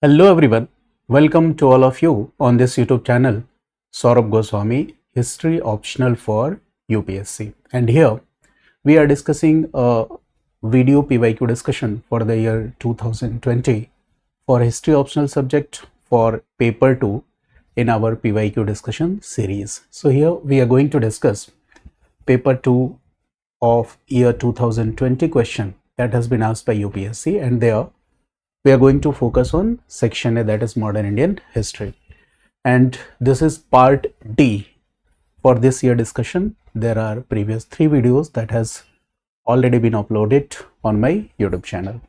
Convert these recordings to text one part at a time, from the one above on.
Hello everyone, welcome to all of you on this YouTube channel, Saurabh Goswami, History Optional for UPSC. And here we are discussing a video PYQ discussion for the year 2020 for History Optional subject for paper 2 in our PYQ discussion series. So here we are going to discuss paper 2 of year 2020 question that has been asked by UPSC, and there we are going to focus on section A, that is modern Indian history, and this is part D for this year discussion. There are previous 3 videos that has already been uploaded on my YouTube channel,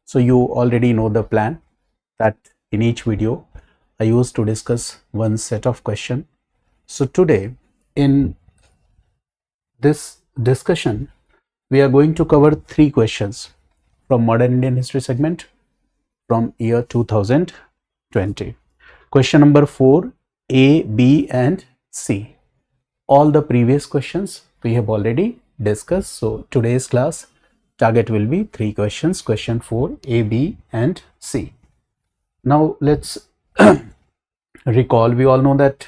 so you already know the plan that in each video I used to discuss one set of question. So today in this discussion we are going to cover 3 questions from modern Indian history segment from year 2020. Question number 4, A, B and C. All the previous questions we have already discussed. So today's class target will be 3 questions, question 4, A, B and C. Now let's recall, we all know that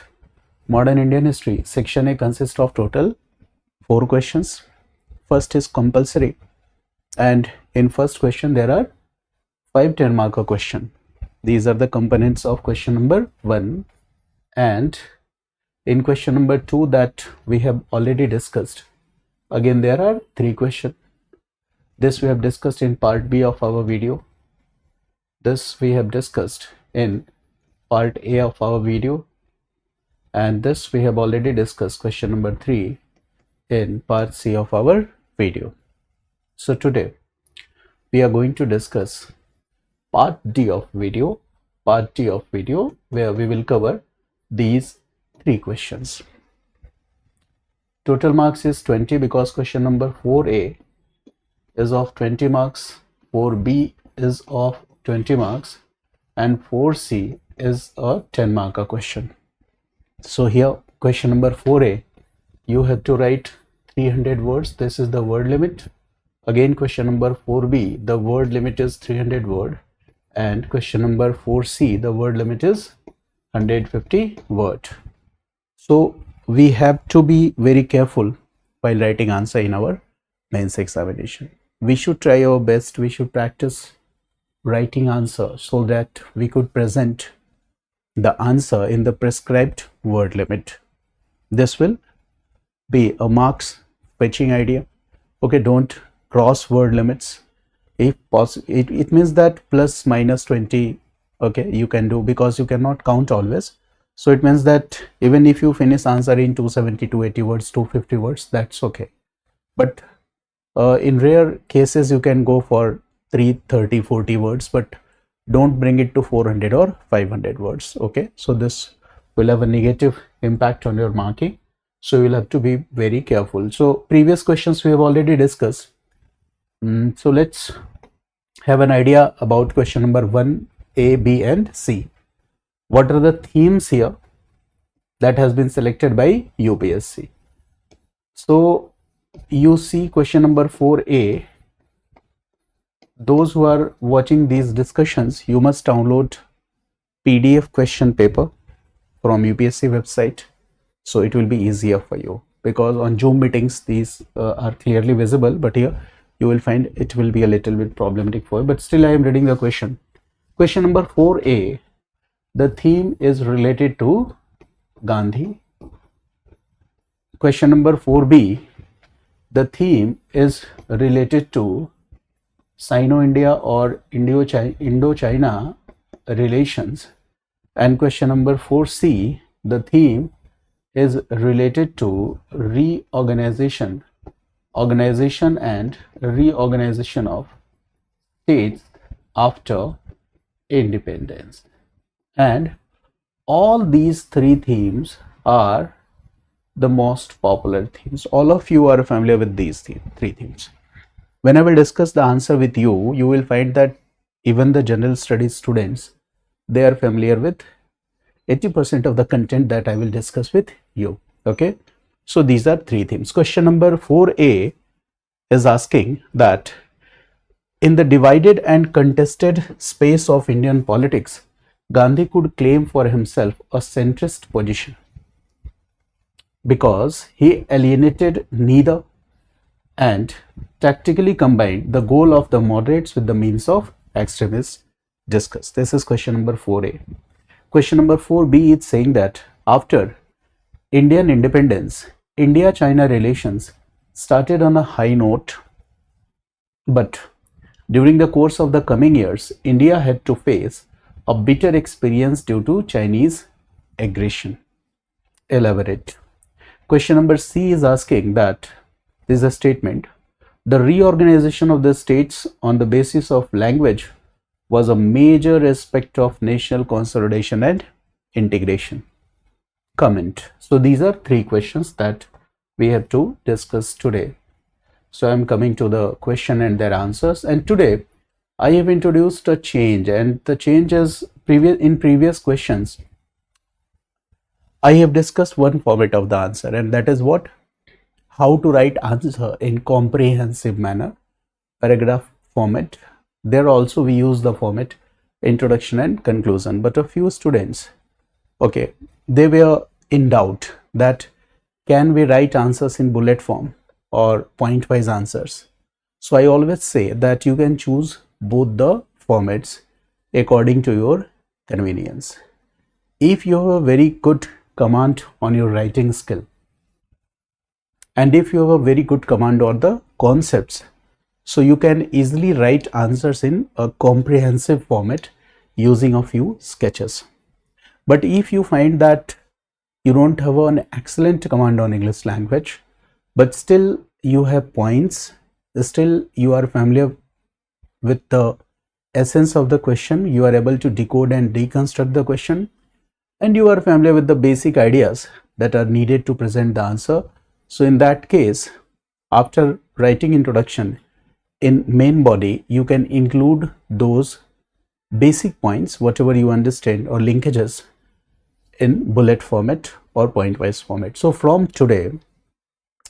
modern Indian history section A consists of total 4 questions. First is compulsory, and in first question there are 5 10 marker question. These are the components of question number 1, and in question number 2 that we have already discussed, again there are 3 questions. This we have discussed in part B of our video. This we have discussed in part A of our video, and this we have already discussed question number 3 in part C of our video. So today we are going to discuss part D of video, where we will cover these 3 questions. Total marks is 20 because question number 4A is of 20 marks, 4B is of 20 marks, and 4C is a 10 marker question. So here question number 4A, you have to write 300 words. This is the word limit. Again question number 4B, the word limit is 300 word, and question number 4C, the word limit is 150 word. So we have to be very careful while writing answer in our mains examination. We should try our best, we should practice writing answer so that we could present the answer in the prescribed word limit. This will be a marks fetching idea. Okay, don't cross word limits. If possible, it means that plus minus 20, okay, you can do, because you cannot count always. So it means that even if you finish answer in 270, 280 words, 250 words, that's okay. But in rare cases you can go for 330, 40 words, but don't bring it to 400 or 500 words. Okay, so this will have a negative impact on your marking, so you will have to be very careful. So previous questions we have already discussed. So let's have an idea about question number 1, A, B and C. What are the themes here that has been selected by UPSC? So you see question number 4A, those who are watching these discussions, you must download PDF question paper from UPSC website, so it will be easier for you, because on Zoom meetings these are clearly visible, but here you will find it will be a little bit problematic for you, but still I am reading the question. Question number 4A, the theme is related to Gandhi. Question number 4B, the theme is related to Sino-India or Indo-China relations. And question number 4C, the theme is related to organization and reorganization of states after independence. And all these 3 themes are the most popular themes. All of you are familiar with these 3 themes. When I will discuss the answer with you, you will find that even the general studies students, they are familiar with 80% of the content that I will discuss with you. Okay, so these are 3 themes. Question number 4A is asking that In the divided and contested space of Indian politics, Gandhi could claim for himself a centrist position because he alienated neither and tactically combined the goal of the moderates with the means of extremists discussed. This is question number 4A. Question number 4B is saying that after Indian independence, India-China relations started on a high note, but during the course of the coming years, India had to face a bitter experience due to Chinese aggression. Elaborate. Question number C is asking that, this is a statement, the reorganization of the states on the basis of language was a major aspect of national consolidation and integration. Comment. So these are 3 questions that we have to discuss today. So I'm coming to the question and their answers, and today I have introduced a change, and the change is in previous questions I have discussed one format of the answer, and that is what? How to write answer in comprehensive manner, paragraph format. There also we use the format introduction and conclusion, but a few students, okay, they were in doubt that can we write answers in bullet form or point wise answers. So I always say that you can choose both the formats according to your convenience. If you have a very good command on your writing skill, and if you have a very good command on the concepts, so you can easily write answers in a comprehensive format using a few sketches. But if you find that you don't have an excellent command on English language, but still you have points, still you are familiar with the essence of the question, you are able to decode and deconstruct the question, and you are familiar with the basic ideas that are needed to present the answer. So in that case, after writing introduction, in main body you can include those basic points, whatever you understand, or linkages in bullet format or point wise format. So from today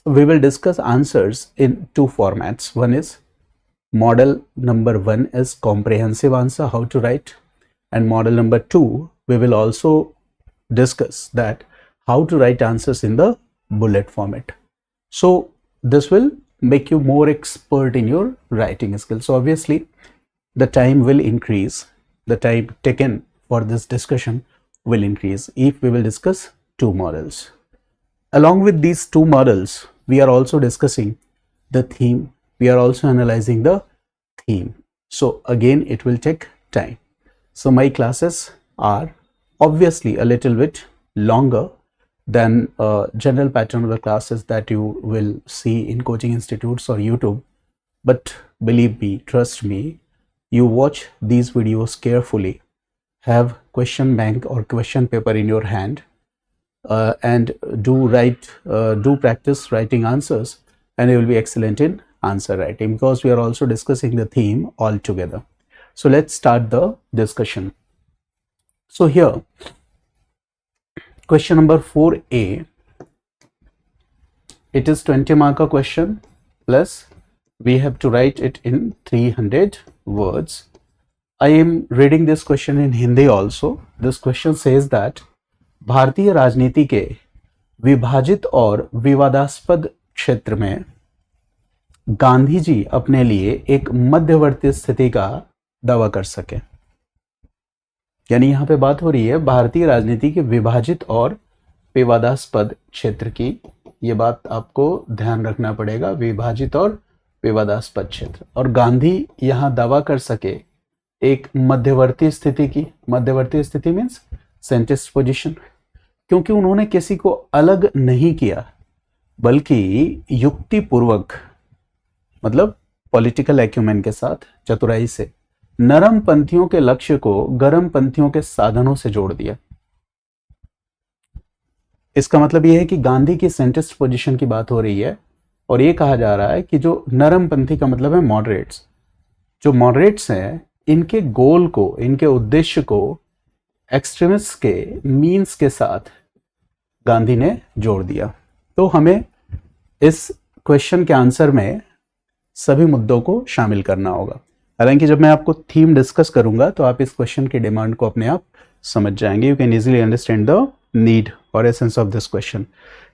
we will discuss answers in 2 formats. One is model number 1 is comprehensive answer, how to write, and model number 2 we will also discuss that how to write answers in the bullet format. So this will make you more expert in your writing skills. So obviously the time will increase, the time taken for this discussion will increase if we will discuss 2 models. Along with these 2 models, we are also discussing the theme, we are also analyzing the theme. So again it will take time. So my classes are obviously a little bit longer than a general pattern of the classes that you will see in coaching institutes or YouTube. But believe me, trust me, you watch these videos carefully, have question bank or question paper in your hand, and do practice writing answers, and you will be excellent in answer writing, because we are also discussing the theme all together. So let's start the discussion. So here, question number 4A, it is 20 marker question, plus we have to write it in 300 words. I am reading this question in Hindi also. This question says that भारतीय राजनीति के विभाजित और विवादास्पद क्षेत्र में गांधी जी अपने लिए एक मध्यवर्ती स्थिति का दावा कर सके। यानी यहां पे बात हो रही है भारतीय राजनीति के विभाजित और विवादास्पद क्षेत्र की। ये बात आपको ध्यान रखना पड़ेगा, विभाजित और विवादास्पद क्षेत्र, और गांधी यहां दावा कर सके एक मध्यवर्ती स्थिति की। मध्यवर्ती स्थिति मीन्स सेंट्रिस्ट पोजीशन, क्योंकि उन्होंने किसी को अलग नहीं किया, बल्कि युक्तिपूर्वक, मतलब पॉलिटिकल एक्यूमेन के साथ, चतुराई से नरम पंथियों के लक्ष्य को गरम पंथियों के साधनों से जोड़ दिया। इसका मतलब यह है कि गांधी की सेंट्रिस्ट पोजीशन की बात हो रही है, और यह कहा जा रहा है कि जो नरम पंथी का मतलब है मॉडरेट्स, जो मॉडरेट्स हैं, इनके गोल को, इनके उद्देश्य को एक्सट्रीमिस्ट के मीन्स के साथ गांधी ने जोड़ दिया। तो हमें इस क्वेश्चन के आंसर में सभी मुद्दों को शामिल करना होगा। हालांकि जब मैं आपको थीम डिस्कस करूंगा तो आप इस क्वेश्चन की डिमांड को अपने आप समझ जाएंगे. You can easily understand the need और essence of this question.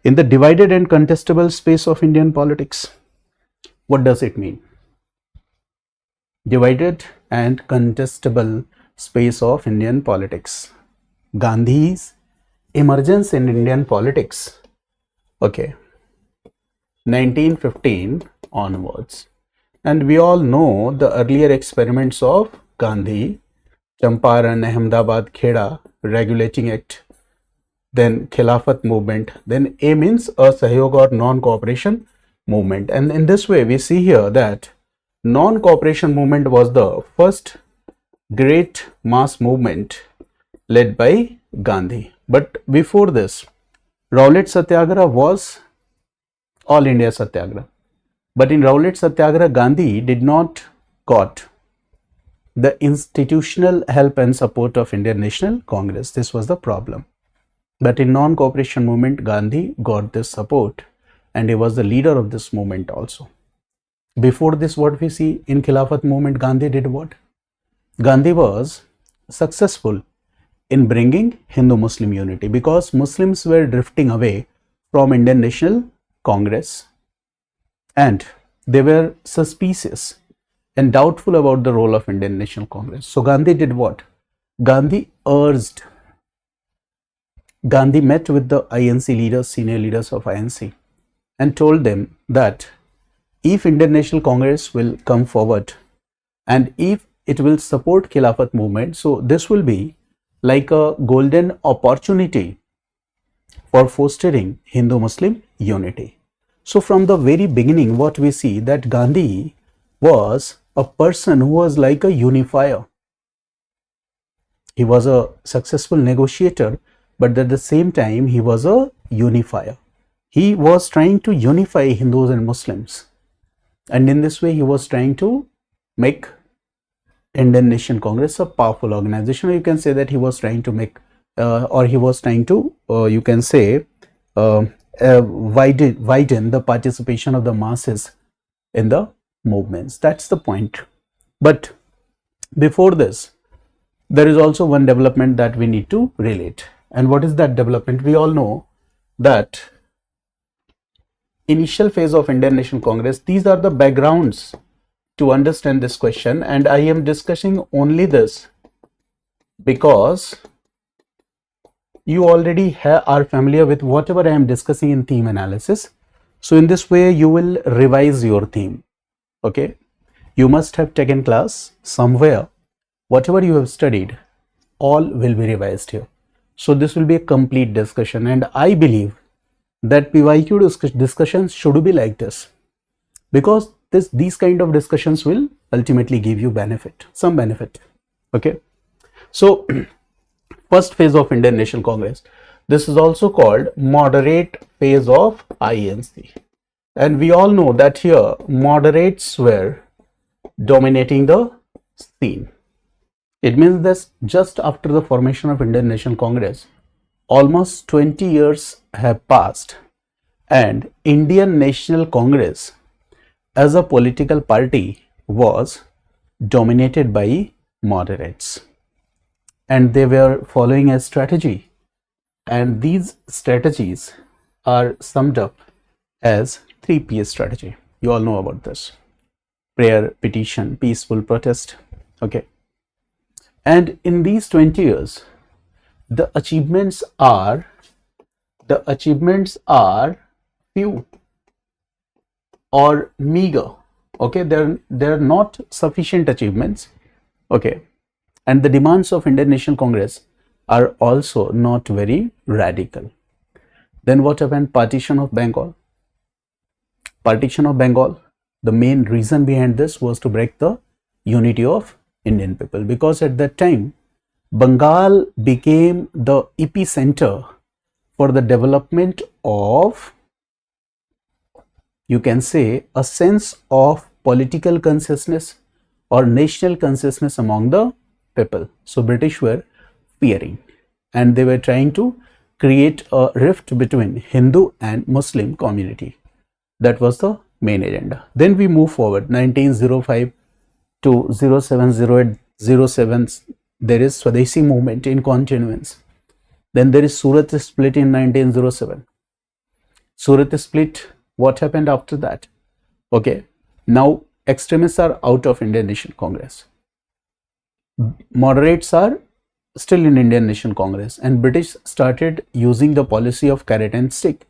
In the divided and contestable space of Indian politics, what does it mean? Divided and contestable space of Indian politics. Gandhi's emergence in Indian politics. Okay, 1915 onwards. And we all know the earlier experiments of Gandhi, Champaran, Ahmedabad, Kheda, Regulating Act, then Khilafat movement, then A means a Sahyog or non-cooperation movement. And in this way, we see here that non-cooperation movement was the first great mass movement led by Gandhi. But before this, Rowlatt Satyagraha was all India Satyagraha. But in Rowlatt Satyagraha, Gandhi did not got the institutional help and support of Indian National Congress. This was the problem. But in non-cooperation movement, Gandhi got this support and he was the leader of this movement also. Before this, what we see in Khilafat movement, Gandhi did what? Gandhi was successful in bringing Hindu-Muslim unity because Muslims were drifting away from Indian National Congress and they were suspicious and doubtful about the role of Indian National Congress. So Gandhi did what? Gandhi met with the INC leaders, senior leaders of INC, and told them that if Indian National Congress will come forward and if it will support Khilafat movement, so this will be like a golden opportunity for fostering Hindu-Muslim unity. So from the very beginning, what we see that Gandhi was a person who was like a unifier. He was a successful negotiator, but at the same time, he was a unifier. He was trying to unify Hindus and Muslims. And in this way, he was trying to make Indian Nation Congress a powerful organization. Or you can say that he was trying to make, you can say, widen the participation of the masses in the movements. That's the point. But before this, there is also one development that we need to relate. And what is that development? We all know that initial phase of Indian National Congress, these are the backgrounds to understand this question, and I am discussing only this because you already are familiar with whatever I am discussing in theme analysis. So in this way, you will revise your theme. Okay, you must have taken class somewhere. Whatever you have studied, all will be revised here. So this will be a complete discussion, and I believe that PYQ discussions should be like this because these kind of discussions will ultimately give you some benefit. Okay, so first phase of Indian National Congress, this is also called moderate phase of INC, and we all know that here moderates were dominating the scene. It means that just after the formation of Indian National Congress, almost 20 years have passed and Indian National Congress as a political party was dominated by moderates, and they were following a strategy, and these strategies are summed up as 3P strategy. You all know about this: prayer, petition, peaceful protest. Okay, and in these 20 years, the achievements are few or meager. Okay, they're not sufficient achievements. Okay, and the demands of Indian National Congress are also not very radical. Then what happened? Partition of Bengal. The main reason behind this was to break the unity of Indian people, because at that time Bengal became the epicenter for the development of, you can say, a sense of political consciousness or national consciousness among the people. So British were fearing, and they were trying to create a rift between Hindu and Muslim community. That was the main agenda. Then we move forward. 1905, to 070807, there is Swadeshi movement in continuance. Then there is Surat split in 1907. Surat split, what happened after that? Okay, now extremists are out of Indian National Congress. Moderates are still in Indian National Congress, and British started using the policy of carrot and stick.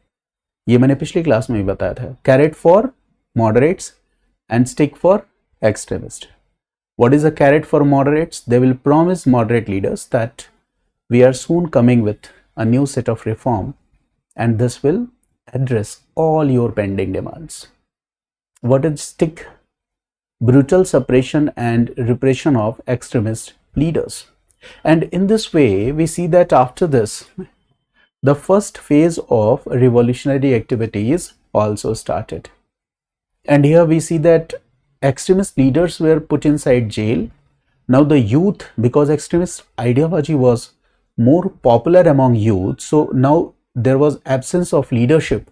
ये मैंने पिछली class में भी बताया था. Carrot for moderates and stick for extremists. What is a carrot for moderates? They will promise moderate leaders that we are soon coming with a new set of reform, and this will address all your pending demands. What is stick? Brutal suppression and repression of extremist leaders. And in this way, we see that after this, the first phase of revolutionary activities also started. And here we see that extremist leaders were put inside jail. Now the youth, because extremist ideology was more popular among youth, so now there was absence of leadership.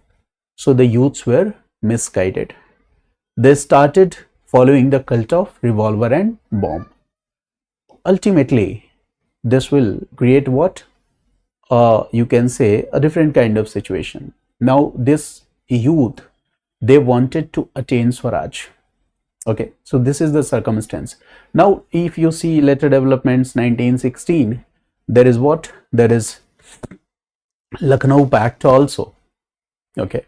So the youths were misguided. They started following the cult of revolver and bomb. Ultimately, this will create what? You can say a different kind of situation. Now this youth, they wanted to attain Swaraj. Okay, so this is the circumstance. Now if you see later developments, 1916, there is what? There is Lucknow Pact also. Okay,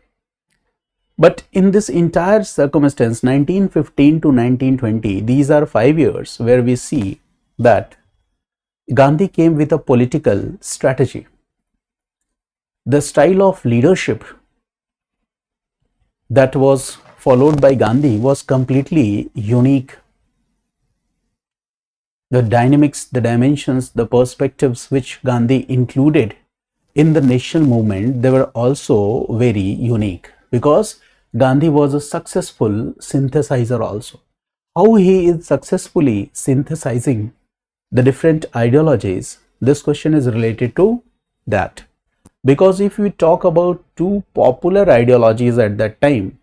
but in this entire circumstance, 1915 to 1920, these are 5 years where we see that Gandhi came with a political strategy. The style of leadership that was followed by Gandhi was completely unique. The dynamics, the dimensions, the perspectives which Gandhi included in the national movement, they were also very unique, because Gandhi was a successful synthesizer also. How he is successfully synthesizing the different ideologies, this question is related to that. Because if we talk about two popular ideologies at that time,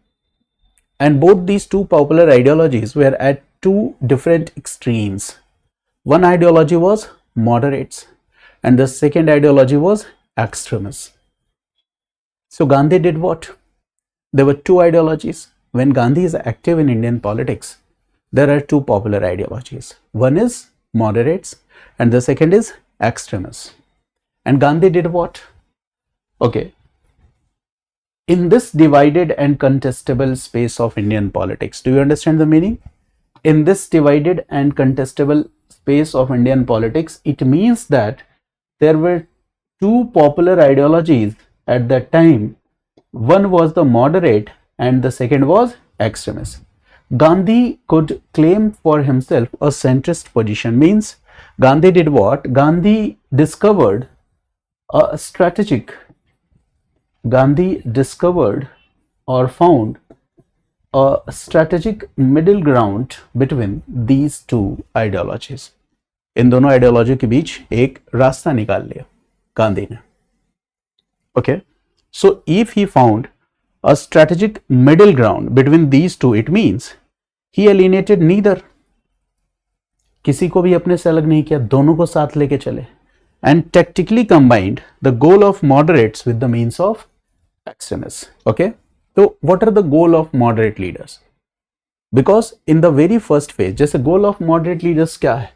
and both these two popular ideologies were at two different extremes. One ideology was moderates and the second ideology was extremists. So Gandhi did what? There were two ideologies. When Gandhi is active in Indian politics, there are two popular ideologies. One is moderates and the second is extremists. And Gandhi did what? Okay, in this divided and contestable space of Indian politics, do you understand the meaning? In this divided and contestable space of Indian politics, it means that there were two popular ideologies at that time. One was the moderate and the second was extremist. Gandhi could claim for himself a centrist position. Means Gandhi did what? Gandhi discovered or found a strategic middle ground between these two ideologies. इन दोनों ideology के बीच एक रास्ता निकाल लिया गांधी ने. Okay, so if he found a strategic middle ground between these two, it means he alienated neither. किसी को भी अपने से अलग नहीं किया, दोनों को साथ लेके चले, and tactically combined the goal of moderates with the means of extremists. Okay, so what are the goal of moderate leaders? Because in the very first phase, जैसे goal of moderate leaders क्या है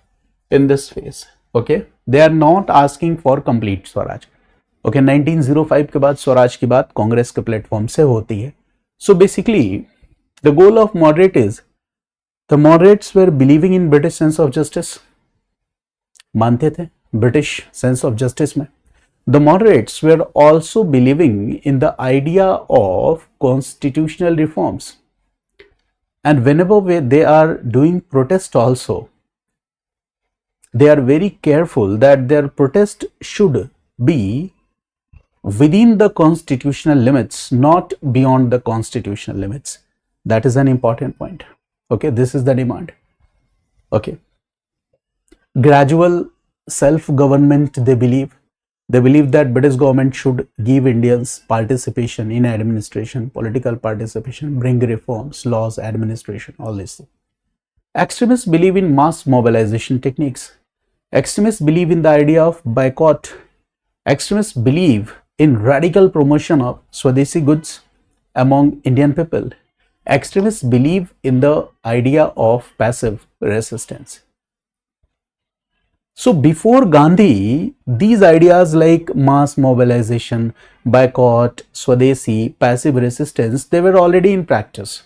in this phase? Okay, they are not asking for complete Swaraj. Okay, 1905 के बाद स्वराज की बात कांग्रेस के platform से होती है. So basically the goal of moderate is, the moderates were believing in British sense of justice, मानते थे British sense of justice में. The moderates were also believing in the idea of constitutional reforms, and whenever they are doing protest also, they are very careful that their protest should be within the constitutional limits, not beyond the constitutional limits. That is an important point. Okay, this is the demand. Okay, gradual self-government they believe. They believe that British government should give Indians participation in administration, political participation, bring reforms, laws, administration, all this thing. Extremists believe in mass mobilization techniques. Extremists believe in the idea of boycott. Extremists believe in radical promotion of Swadeshi goods among Indian people. Extremists believe in the idea of passive resistance. So before Gandhi, these ideas like mass mobilization, boycott, Swadeshi, passive resistance, they were already in practice.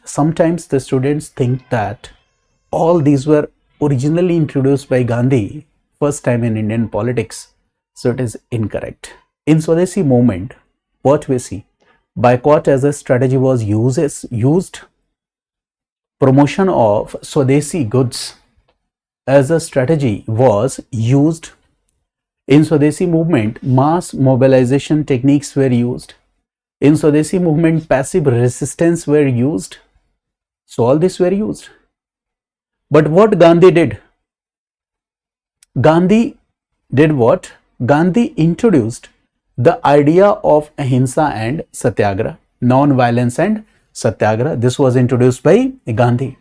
Sometimes the students think that all these were originally introduced by Gandhi first time in Indian politics. So it is incorrect. In Swadeshi movement, what we see, boycott as a strategy was used. Promotion of Swadeshi goods as a strategy was used. In Swadeshi movement, mass mobilization techniques were used. In Swadeshi movement, passive resistance were used. So all this were used. But what Gandhi did? Gandhi did what? Gandhi introduced the idea of ahimsa and satyagraha, non-violence and satyagraha. This was introduced by Gandhi.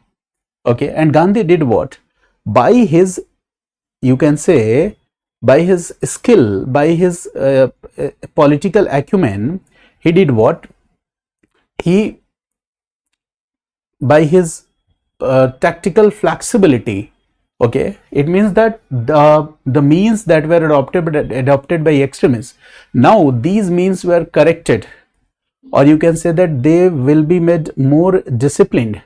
Okay, and Gandhi did what? By his, you can say, by his skill, by his political acumen, he did what? He, by his tactical flexibility, okay, it means that the means that were adopted by extremists, now these means were corrected, or you can say that they will be made more disciplined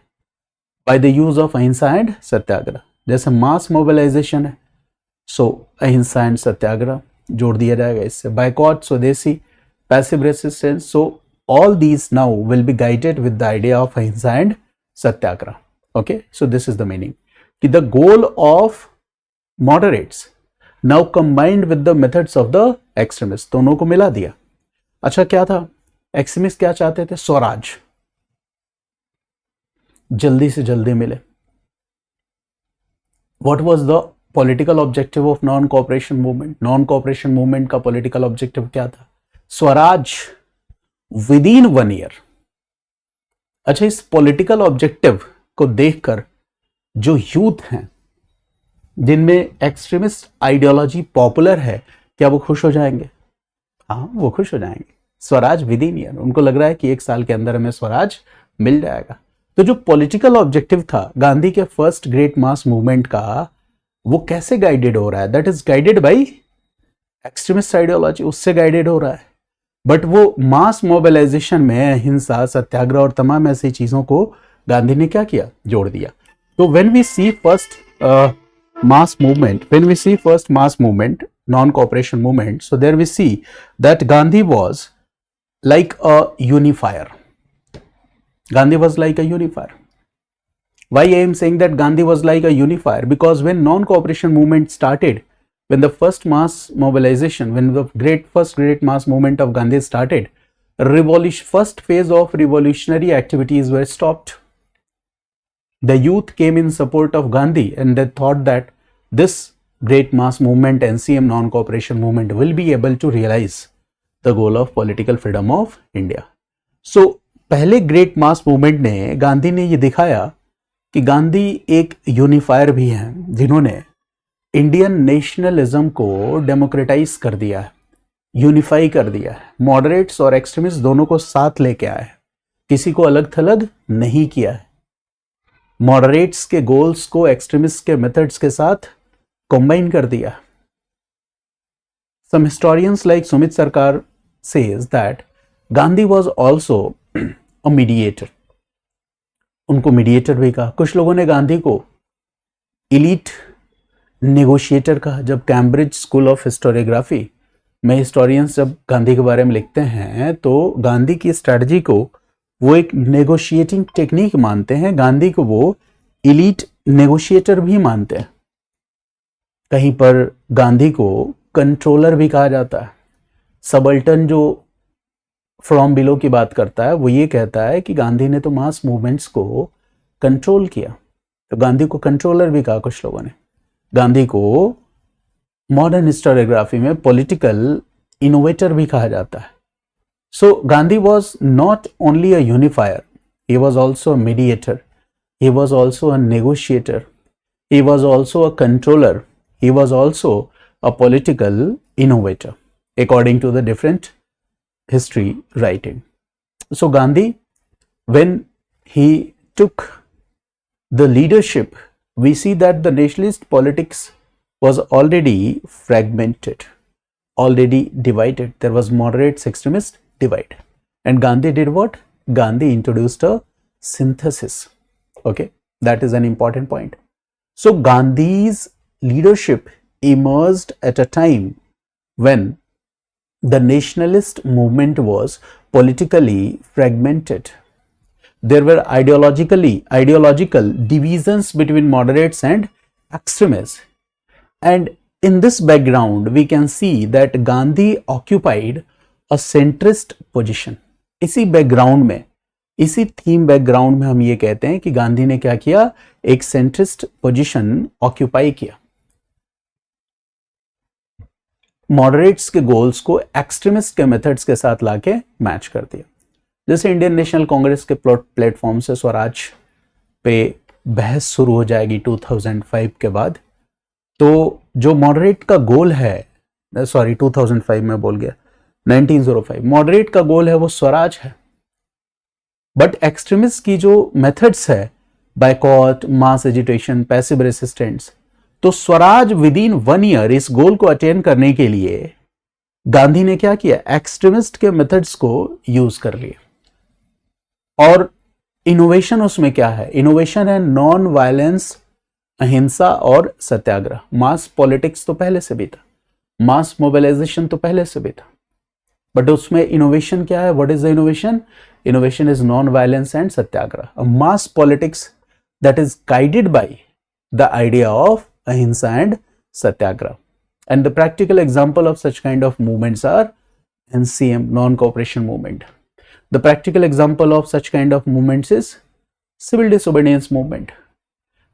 by the use of ahimsa and satyagraha. जैसे मास mobilisation है, सो अहिंसा and सत्याग्रह जोड़ दिया जाएगा इससे, boycott, स्वदेशी, passive resistance. So all these now will be guided with the idea of ahimsa and satyagraha. Okay, so this is the meaning. The goal of moderates now combined with the methods of the extremists, दोनों को मिला दिया. अच्छा, क्या था? Extremist क्या चाहते थे? स्वराज जल्दी से जल्दी मिले. What was the political objective of non-cooperation movement? Non-cooperation movement का political objective क्या था? Swaraj within 1 year. अच्छा, इस political objective को देखकर जो यूथ हैं जिनमें एक्सट्रीमिस्ट आइडियोलॉजी पॉपुलर है, क्या वो खुश हो जाएंगे? हाँ, वो खुश हो जाएंगे. स्वराज विद इन ईयर, उनको लग रहा है कि 1 साल के अंदर हमें स्वराज मिल जाएगा. तो जो पॉलिटिकल ऑब्जेक्टिव था गांधी के फर्स्ट ग्रेट मास मूवमेंट का, वो कैसे गाइडेड हो रहा है? That is guided by extremist ideology, उससे गाइडेड हो रहा है. बट वो मास मोबिलाइजेशन में हिंसा, सत्याग्रह और तमाम ऐसी चीजों को गांधी ने क्या किया? जोड़ दिया. तो when we see first mass movement, when we see first mass movement, non-cooperation movement, so there we see that Gandhi was like a unifier. Gandhi was like a unifier. Why I am saying that Gandhi was like a unifier? Because when non-cooperation movement started, when the first mass mobilization, when the first great mass movement of Gandhi started, first phase of revolutionary activities were stopped. The youth came in support of Gandhi and they thought that this great mass movement, NCM, non-cooperation movement, will be able to realize the goal of political freedom of India. So, पहले great mass movement ने, गांधी ने ये दिखाया कि गांधी एक unifier भी हैं जिन्होंने इंडियन नेशनलिज्म को डेमोक्रेटाइज कर दिया है, यूनिफाई कर दिया है. मॉडरेट्स और एक्सट्रीमिस्ट दोनों को साथ लेके आए, किसी को अलग थलग नहीं किया है. मॉडरेट्स के गोल्स को एक्सट्रीमिस्ट के मेथड्स के साथ कंबाइन कर दिया. Some historians like Sumit Sarkar says that Gandhi was also a mediator. उनको मीडिएटर भी कहा. कुछ लोगों ने गांधी को इलीट नेगोशिएटर कहा. जब कैम्ब्रिज स्कूल ऑफ हिस्टोरियोग्राफी में हिस्टोरियंस जब गांधी के बारे में लिखते हैं तो गांधी की स्ट्रेटजी को वो एक नेगोशिएटिंग टेक्निक मानते हैं, गांधी को वो इलीट नेगोशिएटर भी मानते हैं. कहीं पर गांधी को कंट्रोलर भी कहा जाता है. सबल्टन जो फ्रॉम बिलो की बात करता है वो ये कहता है कि गांधी ने तो मास मूवमेंट्स को कंट्रोल किया, तो गांधी को कंट्रोलर भी कहा कुछ लोगों ने. गांधी को मॉडर्न हिस्टोरियोग्राफी में पॉलिटिकल इनोवेटर भी कहा जाता है. So Gandhi was not only a unifier, he was also a mediator. he was also a negotiator, he was also a controller, he was also a political innovator, according to the different history writing. So Gandhi, when he took the leadership, we see that the nationalist politics was already fragmented, already divided. There was moderate extremist divide. And Gandhi did what? Gandhi introduced a synthesis. Okay, that is an important point. So Gandhi's leadership emerged at a time when the nationalist movement was politically fragmented. There were ideological divisions between moderates and extremists. And in this background, we can see that Gandhi occupied a centrist position. इसी background में, इसी theme background में हम ये कहते हैं कि गांधी ने क्या किया? एक सेंट्रिस्ट पोजीशन ऑक्यूपाई किया। मॉडरेट्स के गोल्स को एक्सट्रीमिस्ट के मेथड्स के साथ लाके मैच कर दिया। जैसे इंडियन नेशनल कांग्रेस के प्लेटफॉर्म से स्वराज पे बहस शुरू हो जाएगी 2005 के बाद, तो जो मॉडरेट का गोल है, सॉरी 2005 में बोल गया, 1905, मॉडरेट का गोल है वो स्वराज है, बट एक्सट्रीमिस्ट की जो मेथड्स है, बायकॉट, मास एजिटेशन, पैसिव रेसिस्टेंस, तो स्वराज विद इन 1 ईयर इस गोल को अटेन करने के लिए गांधी ने क्या किया? एक्सट्रीमिस्ट के मेथड्स को यूज कर लिया। और इनोवेशन उसमें क्या है? इनोवेशन है नॉन वायलेंस, अहिंसा और सत्याग्रह। मास पॉलिटिक्स तो पहले से भी था, मास मोबिलाइजेशन तो पहले से भी था, बट उसमें इनोवेशन क्या है? What is the innovation? Innovation is non violence and Satyagraha, mass politics that is guided by the idea of ahimsa and satyagraha. And the practical example of such kind of movements are NCM, non-cooperation movement. The practical example of such kind of movements is civil disobedience movement.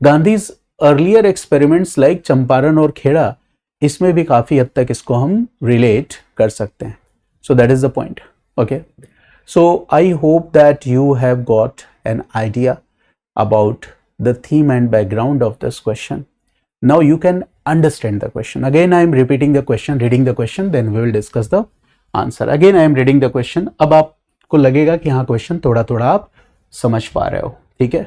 Gandhi's earlier experiments like Champaran और खेड़ा, इसमें भी काफी हद तक इसको हम relate कर सकते हैं. So that is the point. Okay. So I hope that you have got an idea about the theme and background of this question. Now you can understand the question. Again I am repeating the question, reading the question, then we will discuss the answer. Again I am reading the question. अब आपको लगेगा कि हाँ question थोड़ा थोड़ा आप समझ पा रहे हो, ठीक है।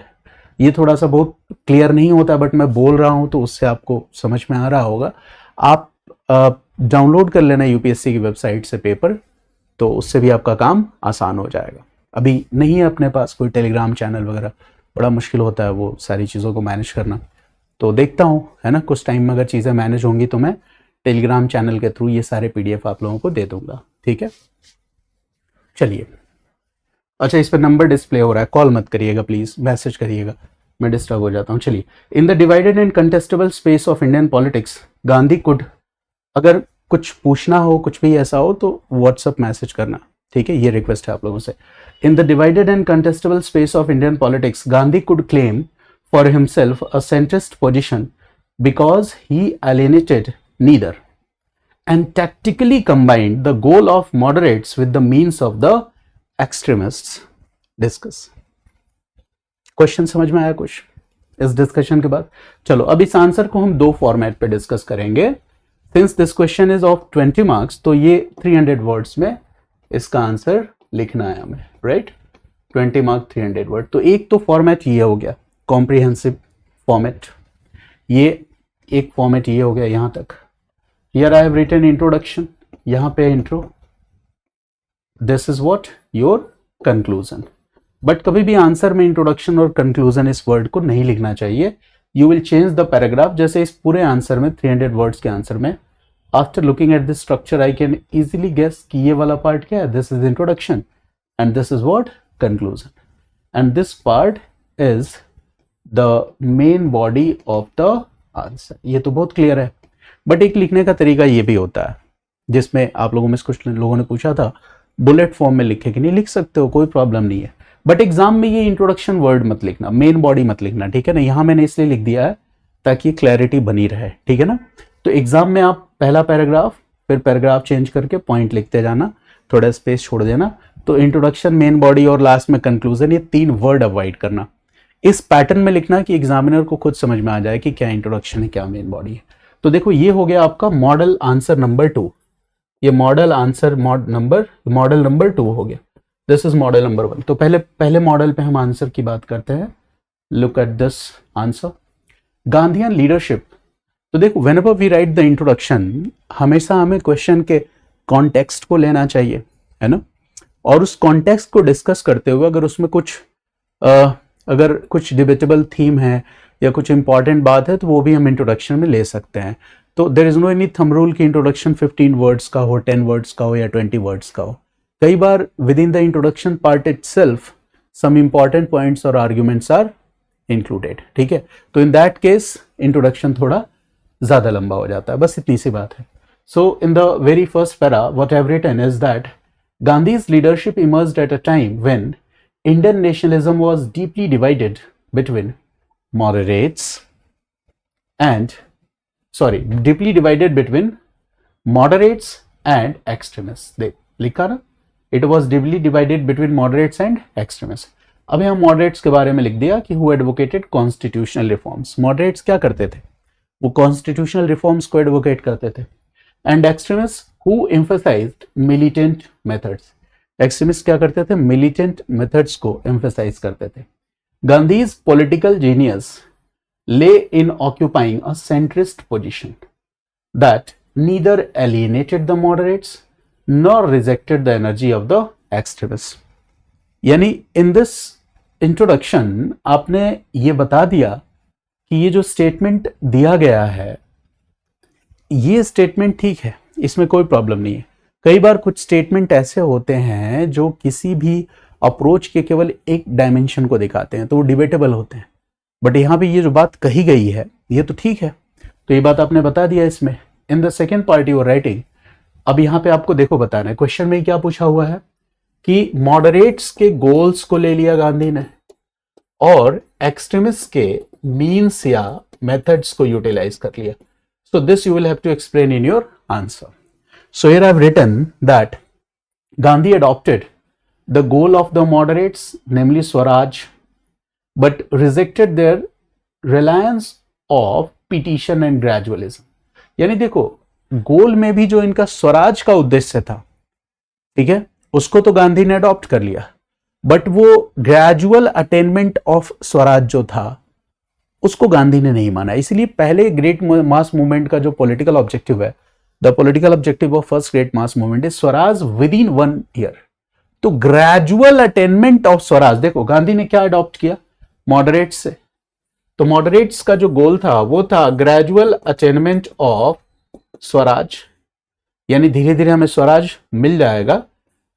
ये थोड़ा सा बहुत क्लियर नहीं होता, बट मैं बोल रहा हूँ तो उससे आपको समझ में आ रहा होगा। आप डाउनलोड कर लेना यूपीएससी की वेबसाइट से पेपर, तो उससे भी आपका काम आसान हो जाएगा। अभी नहीं है अपने पास कोई टेलीग्राम चैनल वगैरह, बड़ा मुश्किल होता है वो सारी चीज़ों को मैनेज करना, तो देखता हूँ, है ना, कुछ टाइम में अगर चीज़ें मैनेज होंगी तो मैं टेलीग्राम चैनल के थ्रू ये सारे पीडीएफ आप लोगों को दे दूंगा, ठीक है। चलिए, अच्छा इस पर नंबर डिस्प्ले हो रहा है, कॉल मत करिएगा प्लीज़, मैसेज करिएगा, मैं डिस्टर्ब हो जाता हूँ। चलिए, in the divided and contestable space of Indian politics Gandhi could, अगर कुछ पूछना हो, कुछ भी ऐसा हो तो व्हाट्सअप मैसेज करना, ठीक है, ये रिक्वेस्ट है आप लोगों से। In the divided and contestable space of Indian politics Gandhi could claim for himself a centrist position because he alienated neither and tactically combined the goal of moderates with the means of the extremists. Discuss. Question समझ में आया कुछ इस discussion के बाद? चलो अब इस आंसर को हम दो फॉर्मेट पे डिस्कस करेंगे। Since this question is of 20 marks, तो ये 300 वर्ड्स में इसका आंसर लिखना है हमें, राइट? 20 mark 300 word. तो एक तो फॉर्मेट ये हो गया, कॉम्प्रिहेंसिव फॉर्मेट, ये एक फॉर्मेट ये हो गया यहां तक। Here I have written introduction, यहां पे intro, this is what your conclusion. But कभी भी आंसर में इंट्रोडक्शन और कंक्लूजन इस वर्ड को नहीं लिखना चाहिए, you will change the paragraph. जैसे इस पूरे आंसर में 300 वर्ड्स के आंसर में, after looking at this structure I can easily guess कि ये वाला पार्ट क्या है, this is introduction and this is what conclusion, and this part is the main body of the answer. ये तो बहुत क्लियर है, बट एक लिखने का तरीका ये भी होता है, जिसमें आप लोगों में कुछ लोगों ने पूछा था बुलेट फॉर्म में लिखे कि नहीं, लिख सकते हो, कोई प्रॉब्लम नहीं है, बट एग्जाम में ये इंट्रोडक्शन वर्ड मत लिखना, मेन बॉडी मत लिखना, ठीक है ना। यहाँ मैंने इसलिए लिख दिया है ताकि क्लैरिटी बनी रहे, ठीक है ना। तो एग्जाम में आप पहला पैराग्राफ, फिर पैराग्राफ चेंज करके पॉइंट लिखते जाना, थोड़ा स्पेस छोड़ देना। तो इंट्रोडक्शन, मेन बॉडी और लास्ट में कंक्लूजन, ये 3 वर्ड अवॉइड करना, इस पैटर्न में लिखना कि एग्जामिनर को खुद समझ में आ जाए कि क्या इंट्रोडक्शन है, क्या मेन बॉडी है। तो देखो ये हो गया आपका मॉडल आंसर नंबर 2, ये मॉडल आंसर मॉडल नंबर 2 हो गया। This is model number 1। तो पहले मॉडल पे हम आंसर की बात करते हैं। Look at this answer, Gandhian leadership. तो देखो whenever we write the introduction, हमेशा हमें क्वेश्चन के कॉन्टेक्स्ट को लेना चाहिए, है ना, और उस कॉन्टेक्स्ट को डिस्कस करते हुए अगर उसमें अगर कुछ डिबेटेबल थीम है या कुछ इंपॉर्टेंट बात है तो वो भी हम इंट्रोडक्शन में ले सकते हैं। तो there is no any thumb rule कि इंट्रोडक्शन 15 वर्ड्स का हो, 10 वर्ड्स का हो या 20 वर्ड्स का हो। कई बार within the introduction part itself some important points और आर्ग्यूमेंट्स आर इंक्लूडेड, ठीक है। तो इन दैट केस इंट्रोडक्शन थोड़ा ज्यादा लंबा हो जाता है, बस इतनी सी बात है। So in the very first para what I have written is that Gandhi's leadership emerged at a time when Indian nationalism was deeply divided between moderates and extremists. देख लिखा ना, it was deeply divided between moderates and extremists. अभी हम moderates के बारे में लिख दिया कि who advocated constitutional reforms. Moderates क्या करते थे, वो constitutional reforms को advocate करते थे, and extremists who emphasized militant methods. Extremists क्या करते थे, militant methods को emphasize करते थे. Gandhi's political genius lay in occupying a centrist position that neither alienated the moderates nor rejected the energy of the extremists. यानी in this introduction आपने ये बता दिया कि ये जो स्टेटमेंट दिया गया है ये स्टेटमेंट ठीक है, इसमें कोई प्रॉब्लम नहीं है। कई बार कुछ स्टेटमेंट ऐसे होते हैं जो किसी भी अप्रोच के केवल एक डायमेंशन को दिखाते हैं तो वो डिबेटेबल होते हैं, बट यहाँ पे ये जो बात कही गई है ये तो ठीक है। तो ये बात आपने बता दिया इसमें। In the second part your writing, अब यहाँ पे आपको देखो बताना है, क्वेश्चन में क्या पूछा हुआ है कि मॉडरेट्स के गोल्स को ले लिया गांधी ने और एक्सट्रीमिस्ट के मीन्स या मेथड्स को यूटिलाइज कर लिया। So this you will have to explain in your answer. So here I have written that Gandhi adopted the goal of the moderates, namely Swaraj, but rejected their reliance of petition and gradualism. यानी देखो गोल में भी जो इनका स्वराज का उद्देश्य था, ठीक है, उसको तो गांधी ने अडॉप्ट कर लिया, बट वो ग्रेजुअल अटेनमेंट ऑफ स्वराज जो था उसको गांधी ने नहीं माना। इसलिए पहले ग्रेट मास मूवमेंट का जो पॉलिटिकल ऑब्जेक्टिव है, the political objective of first great mass movement is Swaraj with in 1 year. तो ग्रेजुअल अटेनमेंट ऑफ स्वराज, देखो गांधी ने क्या अडॉप्ट किया, मॉडरेट्स से। तो मॉडरेट्स का जो गोल था वो था ग्रेजुअल अटेनमेंट ऑफ स्वराज, यानी धीरे धीरे हमें स्वराज मिल जाएगा,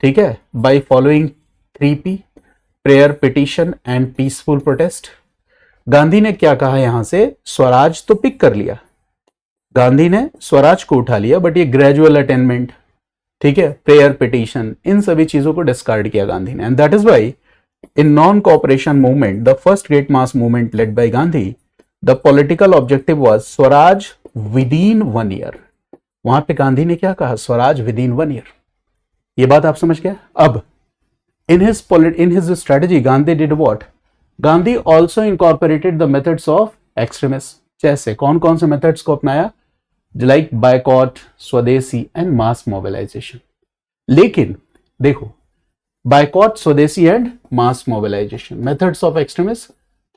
ठीक है, by following 3P, prayer, petition and peaceful protest. Gandhi ने क्या कहा, यहां से स्वराज तो पिक कर लिया, गांधी ने स्वराज को उठा लिया, बट ये ग्रेजुअल अटेनमेंट, ठीक है, प्रेयर, पिटीशन, इन सभी चीजों को डिस्कार्ड किया गांधी ने। And that is why in non cooperation movement, the first great mass movement led by Gandhi, the political objective was Swaraj with in 1 year. वहां पे गांधी ने क्या कहा, स्वराज विद इन 1 ईयर। ये बात आप समझ गए। अब in his strategy Gandhi did what, Gandhi also incorporated the methods of extremist. जैसे कौन कौन से मेथड्स को अपनाया, like boycott, swadeshi and mass mobilisation. लेकिन देखो boycott, swadeshi and mass mobilisation, methods of extremist,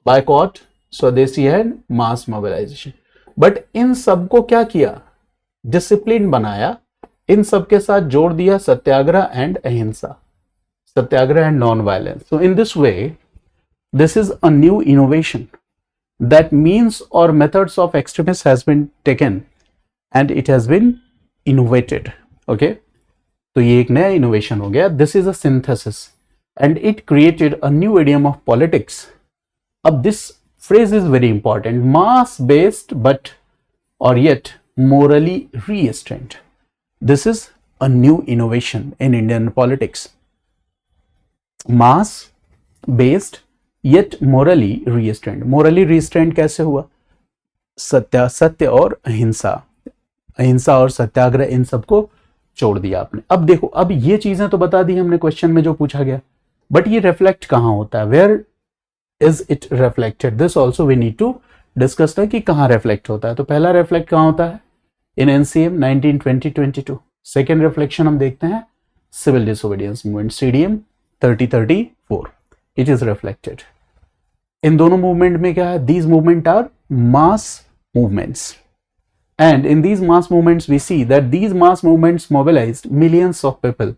boycott, swadeshi and mass mobilisation. But इन सबको क्या किया, डिसिप्लिन बनाया, इन सबके साथ जोड़ दिया satyagraha and ahimsa, satyagraha and non violence. So in this way this is a new innovation, that means or methods of extremists has been taken and it has been innovated. Okay, तो ये एक नया innovation हो गया. This is a synthesis and it created a new idiom of politics. अब this phrase is very important, mass based but or yet morally restrained. This is a new innovation in Indian politics. Mass based yet morally restrained. Morally restrained कैसे हुआ, सत्य और अहिंसा, अहिंसा और सत्याग्रह, इन सबको छोड़ दिया आपने। अब देखो, अब ये चीजें तो बता दी हमने क्वेश्चन में जो पूछा गया, बट ये रिफ्लेक्ट कहां होता है, where is it reflected, this also we need to discuss कि कहाँ रिफ्लेक्ट होता है। तो पहला रिफ्लेक्ट कहाँ होता है? इन एनसीएम 1920-22। सेकेंड रिफ्लेक्शन हम देखते हैं civil disobedience movement CDM 30-34, it is reflected. इन दोनों मूवमेंट में क्या है? These movements are mass movements, and in these mass movements we see that these mass movements mobilized millions of people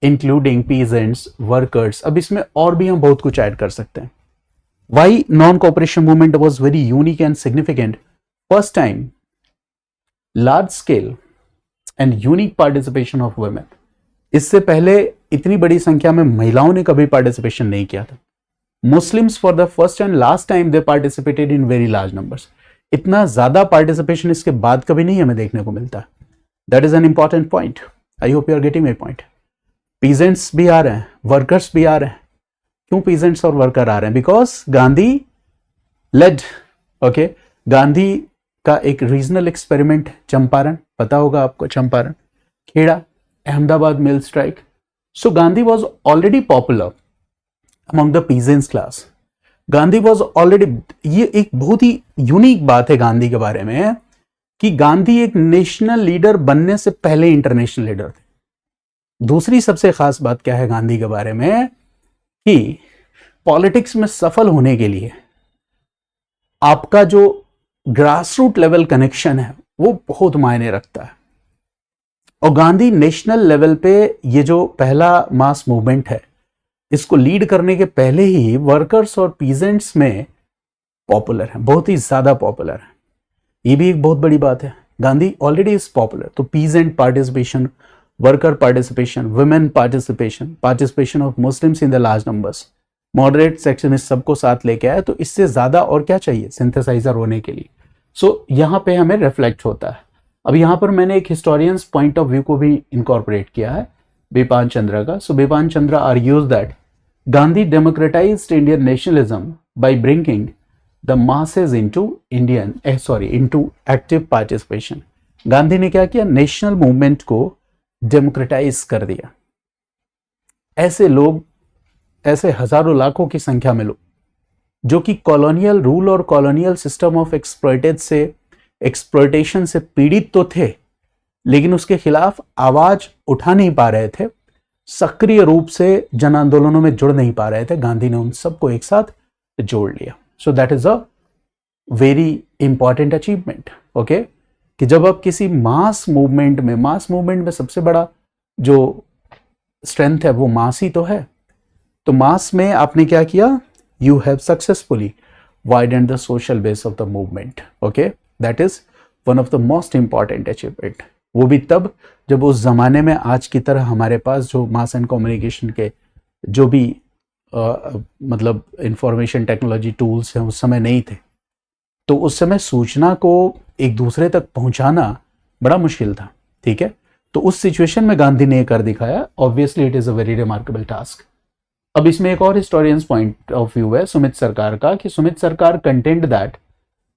including peasants, workers। अब इसमें और भी हम बहुत कुछ ऐड कर सकते हैं। Why non-cooperation movement was very unique and significant? First time large scale and unique participation of women। इससे पहले इतनी बड़ी संख्या में महिलाओं ने कभी पार्टिसिपेशन नहीं किया था। Muslims for the first and last time they participated in very large numbers। इतना ज्यादा पार्टिसिपेशन इसके बाद कभी नहीं हमें देखने को मिलता। That is an important point, I hope you are getting my point. Peasants भी आ रहे हैं, वर्कर्स भी आ रहे हैं। क्यों पीजेंट्स और वर्कर आ रहे हैं? Because Gandhi led, okay, Gandhi का एक रीजनल एक्सपेरिमेंट चंपारण, पता होगा आपको, Champaran, Kheda, Ahmedabad mill strike. So Gandhi was already popular among the peasants class. Gandhi was already, ये एक बहुत ही यूनिक बात है गांधी के बारे में कि गांधी एक नेशनल लीडर बनने से पहले इंटरनेशनल लीडर थे। दूसरी सबसे खास बात क्या है गांधी के बारे में कि पॉलिटिक्स में सफल होने के लिए आपका जो ग्रास रूट लेवल कनेक्शन है वो बहुत मायने रखता है। और गांधी नेशनल लेवल पे ये जो पहला मास मूवमेंट है इसको लीड करने के पहले ही वर्कर्स और पीजेंट्स में पॉपुलर है, बहुत ही ज्यादा पॉपुलर है। ये भी एक बहुत बड़ी बात है, गांधी ऑलरेडी इज पॉपुलर। तो peasant participation, worker participation, women participation, participation of Muslims in the large numbers, moderate section, इस सबको साथ लेके आया। तो इससे ज्यादा और क्या चाहिए सिंथेसाइजर होने के लिए? सो यहां पे हमें रिफ्लेक्ट होता है। अब यहां पर मैंने एक हिस्टोरियंस पॉइंट ऑफ व्यू को भी इनकॉर्पोरेट किया है, बिपान चंद्रा का। So Bipan Chandra argues that Gandhi democratized Indian nationalism by bringing the masses into active participation। Gandhi ने क्या किया? नेशनल मूवमेंट को डेमोक्रेटाइज कर दिया। ऐसे लोग, ऐसे हजारों लाखों की संख्या में लोग जो कि कॉलोनियल रूल और कॉलोनियल सिस्टम ऑफ एक्सप्लॉयटेशन से पीड़ित तो थे लेकिन उसके खिलाफ आवाज उठा नहीं पा रहे थे, सक्रिय रूप से जन आंदोलनों में जुड़ नहीं पा रहे थे। गांधी ने उन सबको एक साथ जोड़ लिया। सो that is a very important achievement, okay, कि जब आप किसी मास मूवमेंट में सबसे बड़ा जो स्ट्रेंथ है वो मास ही तो है। तो मास में आपने क्या किया? You have successfully widened the social base of the movement, okay, that is one of the most important achievement. वो भी तब जब उस जमाने में आज की तरह हमारे पास जो मास एंड कम्युनिकेशन के जो भी मतलब इंफॉर्मेशन टेक्नोलॉजी टूल्स हैं उस समय नहीं थे। तो उस समय सूचना को एक दूसरे तक पहुंचाना बड़ा मुश्किल था, ठीक है। तो उस सिचुएशन में गांधी ने कर दिखाया। Obviously it is a very remarkable task. अब इसमें एक और हिस्टोरियंस पॉइंट ऑफ व्यू है सुमित सरकार का, कि Sumit Sarkar contend that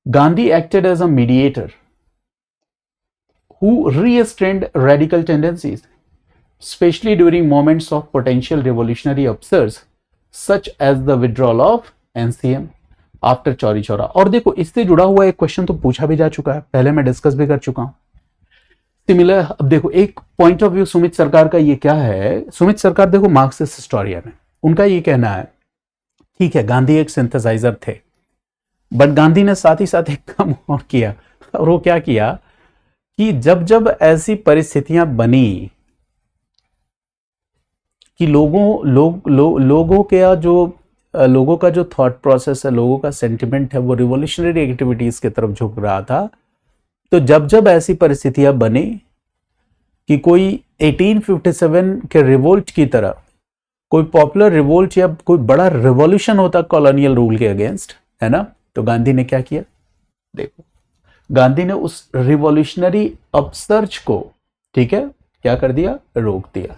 Gandhi acted as a mediator who restrained radical tendencies, especially during moments of potential revolutionary upsurge, such as the withdrawal of NCM after Chauri Chaura. और देखो इससे जुड़ा हुआ एक क्वेश्चन तो पूछा भी जा चुका है, पहले मैं डिस्कस भी कर चुका हूं सिमिलर। अब देखो एक पॉइंट ऑफ व्यू सुमित सरकार का ये क्या है, सुमित सरकार देखो मार्क्सिस्ट हिस्टोरियन है, उनका ये कहना है ठीक है गांधी एक सिंथेसाइजर थे, बट गांधी ने साथ ही साथ एक काम और किया, और वो क्या किया कि जब जब ऐसी परिस्थितियां बनी कि लोगों का जो थॉट प्रोसेस है, लोगों का सेंटिमेंट है, वो रिवॉल्यूशनरी एक्टिविटीज की तरफ झुक रहा था। तो जब जब ऐसी परिस्थितियां बनी कि कोई 1857 के रिवोल्ट की तरह कोई पॉपुलर रिवोल्ट या कोई बड़ा रिवॉल्यूशन होता कॉलोनियल रूल के अगेंस्ट, है ना, तो गांधी ने क्या किया? देखो गांधी ने उस रिवॉल्यूशनरी अपसर्ज को, ठीक है, क्या कर दिया? रोक दिया।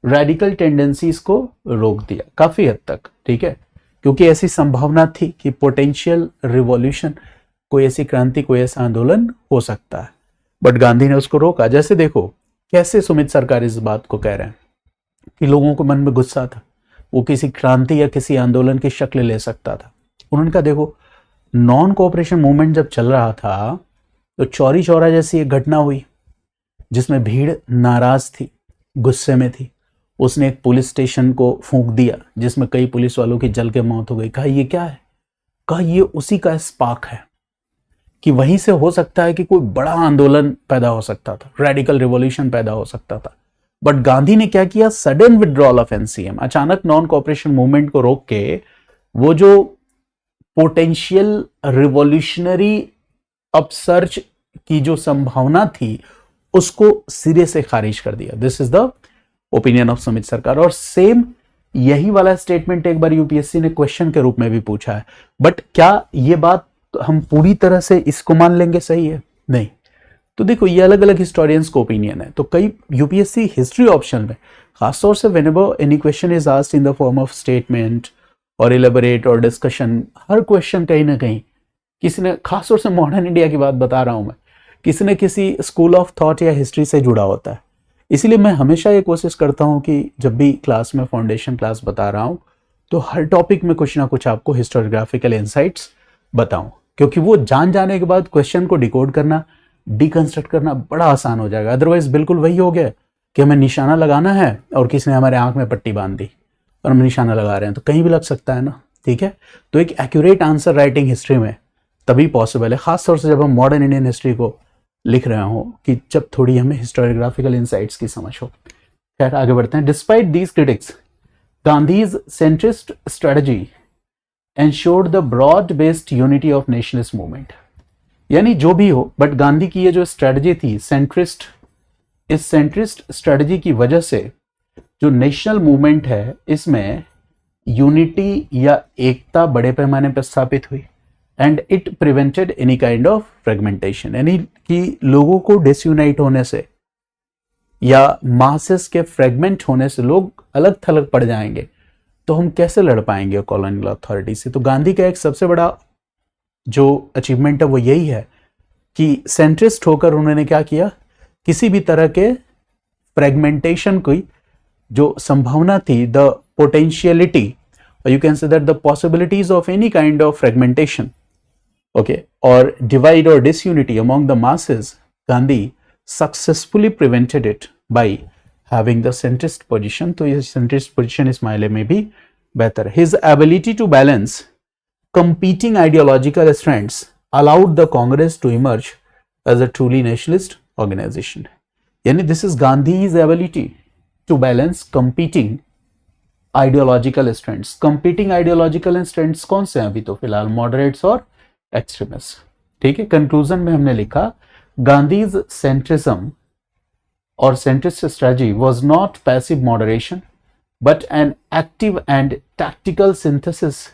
रेडिकल टेंडेंसीज को रोक दिया काफी हद तक, ठीक है, क्योंकि ऐसी संभावना थी कि पोटेंशियल रिवॉल्यूशन, कोई ऐसी क्रांति, कोई ऐसा आंदोलन हो सकता है, बट गांधी ने उसको रोका। जैसे देखो कैसे सुमित सरकार इस बात को कह रहे हैं कि लोगों को मन में गुस्सा था, वो किसी क्रांति या किसी आंदोलन की शक्ल ले सकता था, उन्होंने कहा देखो, नॉन कोऑपरेशन मूवमेंट जब चल रहा था तो चौरी चौरा जैसी एक घटना हुई जिसमें भीड़ नाराज थी, गुस्से में थी। उसने एक पुलिस स्टेशन को फूंक दिया जिसमें कई पुलिस वालों की जल के मौत हो गई। कहा ये क्या है? कहा ये उसी का स्पार्क है कि वहीं से हो सकता है कि कोई बड़ा आंदोलन पैदा हो सकता था, रेडिकल रिवॉल्यूशन पैदा हो सकता था। बट गांधी ने क्या किया? सडन विड्रॉल ऑफ एनसीएम, अचानक नॉन कोऑपरेशन मूवमेंट को रोक के वो जो पोटेंशियल रिवॉल्यूशनरी अपसर्ज की जो संभावना थी उसको सिरे से खारिज कर दिया। This is the opinion of Sumit सरकार। और सेम यही वाला स्टेटमेंट एक बार यूपीएससी ने क्वेश्चन के रूप में भी पूछा है। बट क्या ये बात हम पूरी तरह से इसको मान लेंगे सही है? नहीं। तो देखो, ये अलग अलग हिस्टोरियंस को ओपिनियन है। तो कई यूपीएससी हिस्ट्री ऑप्शन में खासतौर से whenever any question is asked in the form of statement और इलेबोरेट और डिस्कशन, हर क्वेश्चन कहीं ना कहीं किसी ने, खासतौर से मॉडर्न इंडिया की बात बता रहा हूं मैं, किसी न किसी स्कूल ऑफ थॉट या हिस्ट्री से जुड़ा होता है। इसलिए मैं हमेशा ये कोशिश करता हूं कि जब भी क्लास में फाउंडेशन क्लास बता रहा हूं तो हर टॉपिक में कुछ ना कुछ आपको हिस्टोरियोग्राफिकल इंसाइट्स बताऊं, क्योंकि वो जान जाने के बाद क्वेश्चन को डिकोड करना, डिकंस्ट्रक्ट करना बड़ा आसान हो जाएगा। अदरवाइज बिल्कुल वही हो गया कि हमें निशाना लगाना है और किसी ने हमारे आंख में पट्टी बांध दी और हम निशाना लगा रहे हैं, तो कहीं भी लग सकता है ना। ठीक है, तो एक एक्यूरेट आंसर राइटिंग हिस्ट्री में तभी पॉसिबल है, खासतौर से जब हम मॉडर्न इंडियन हिस्ट्री को लिख रहे हो, कि जब थोड़ी हमें हिस्टोरियोग्राफिकल इंसाइट्स की समझ हो। खैर आगे बढ़ते हैं। Despite these critics, Gandhi's centrist strategy ensured the broad based unity of nationalist movement. यानी जो भी हो, बट गांधी की ये जो स्ट्रेटजी थी सेंट्रिस्ट, इस सेंट्रिस्ट स्ट्रेटजी की वजह से जो नेशनल मूवमेंट है इसमें यूनिटी या एकता बड़े पैमाने पर स्थापित हुई। And it prevented any kind of fragmentation, यानी कि लोगों को डिसयूनाइट होने से या मासेस के फ्रेगमेंट होने से लोग अलग थलग पड़ जाएंगे, तो हम कैसे लड़ पाएंगे कॉलोनियल अथॉरिटी से। तो गांधी का एक सबसे बड़ा जो अचीवमेंट है वो यही है कि सेंट्रिस्ट होकर उन्होंने क्या किया, किसी भी तरह के फ्रेगमेंटेशन की जो संभावना थी, the potentiality, you can say that the possibilities of any kind of fragmentation, okay, or divide or disunity among the masses, Gandhi successfully prevented it by having the centrist position. तो ये centrist position इस मायने में भी बेहतर है। His ability to balance competing ideological strands allowed the Congress to emerge as a truly nationalist organization. यानी this is Gandhi's ability to balance competing ideological strands. Competing ideological strands कौन से हैं अभी? तो फिलहाल मॉडरेट्स और एक्सट्रीमिस्ट। ठीक है, कंक्लूजन में हमने लिखा गांधीज सेंट्रिज्म और centrist strategy was not passive moderation but an active and tactical synthesis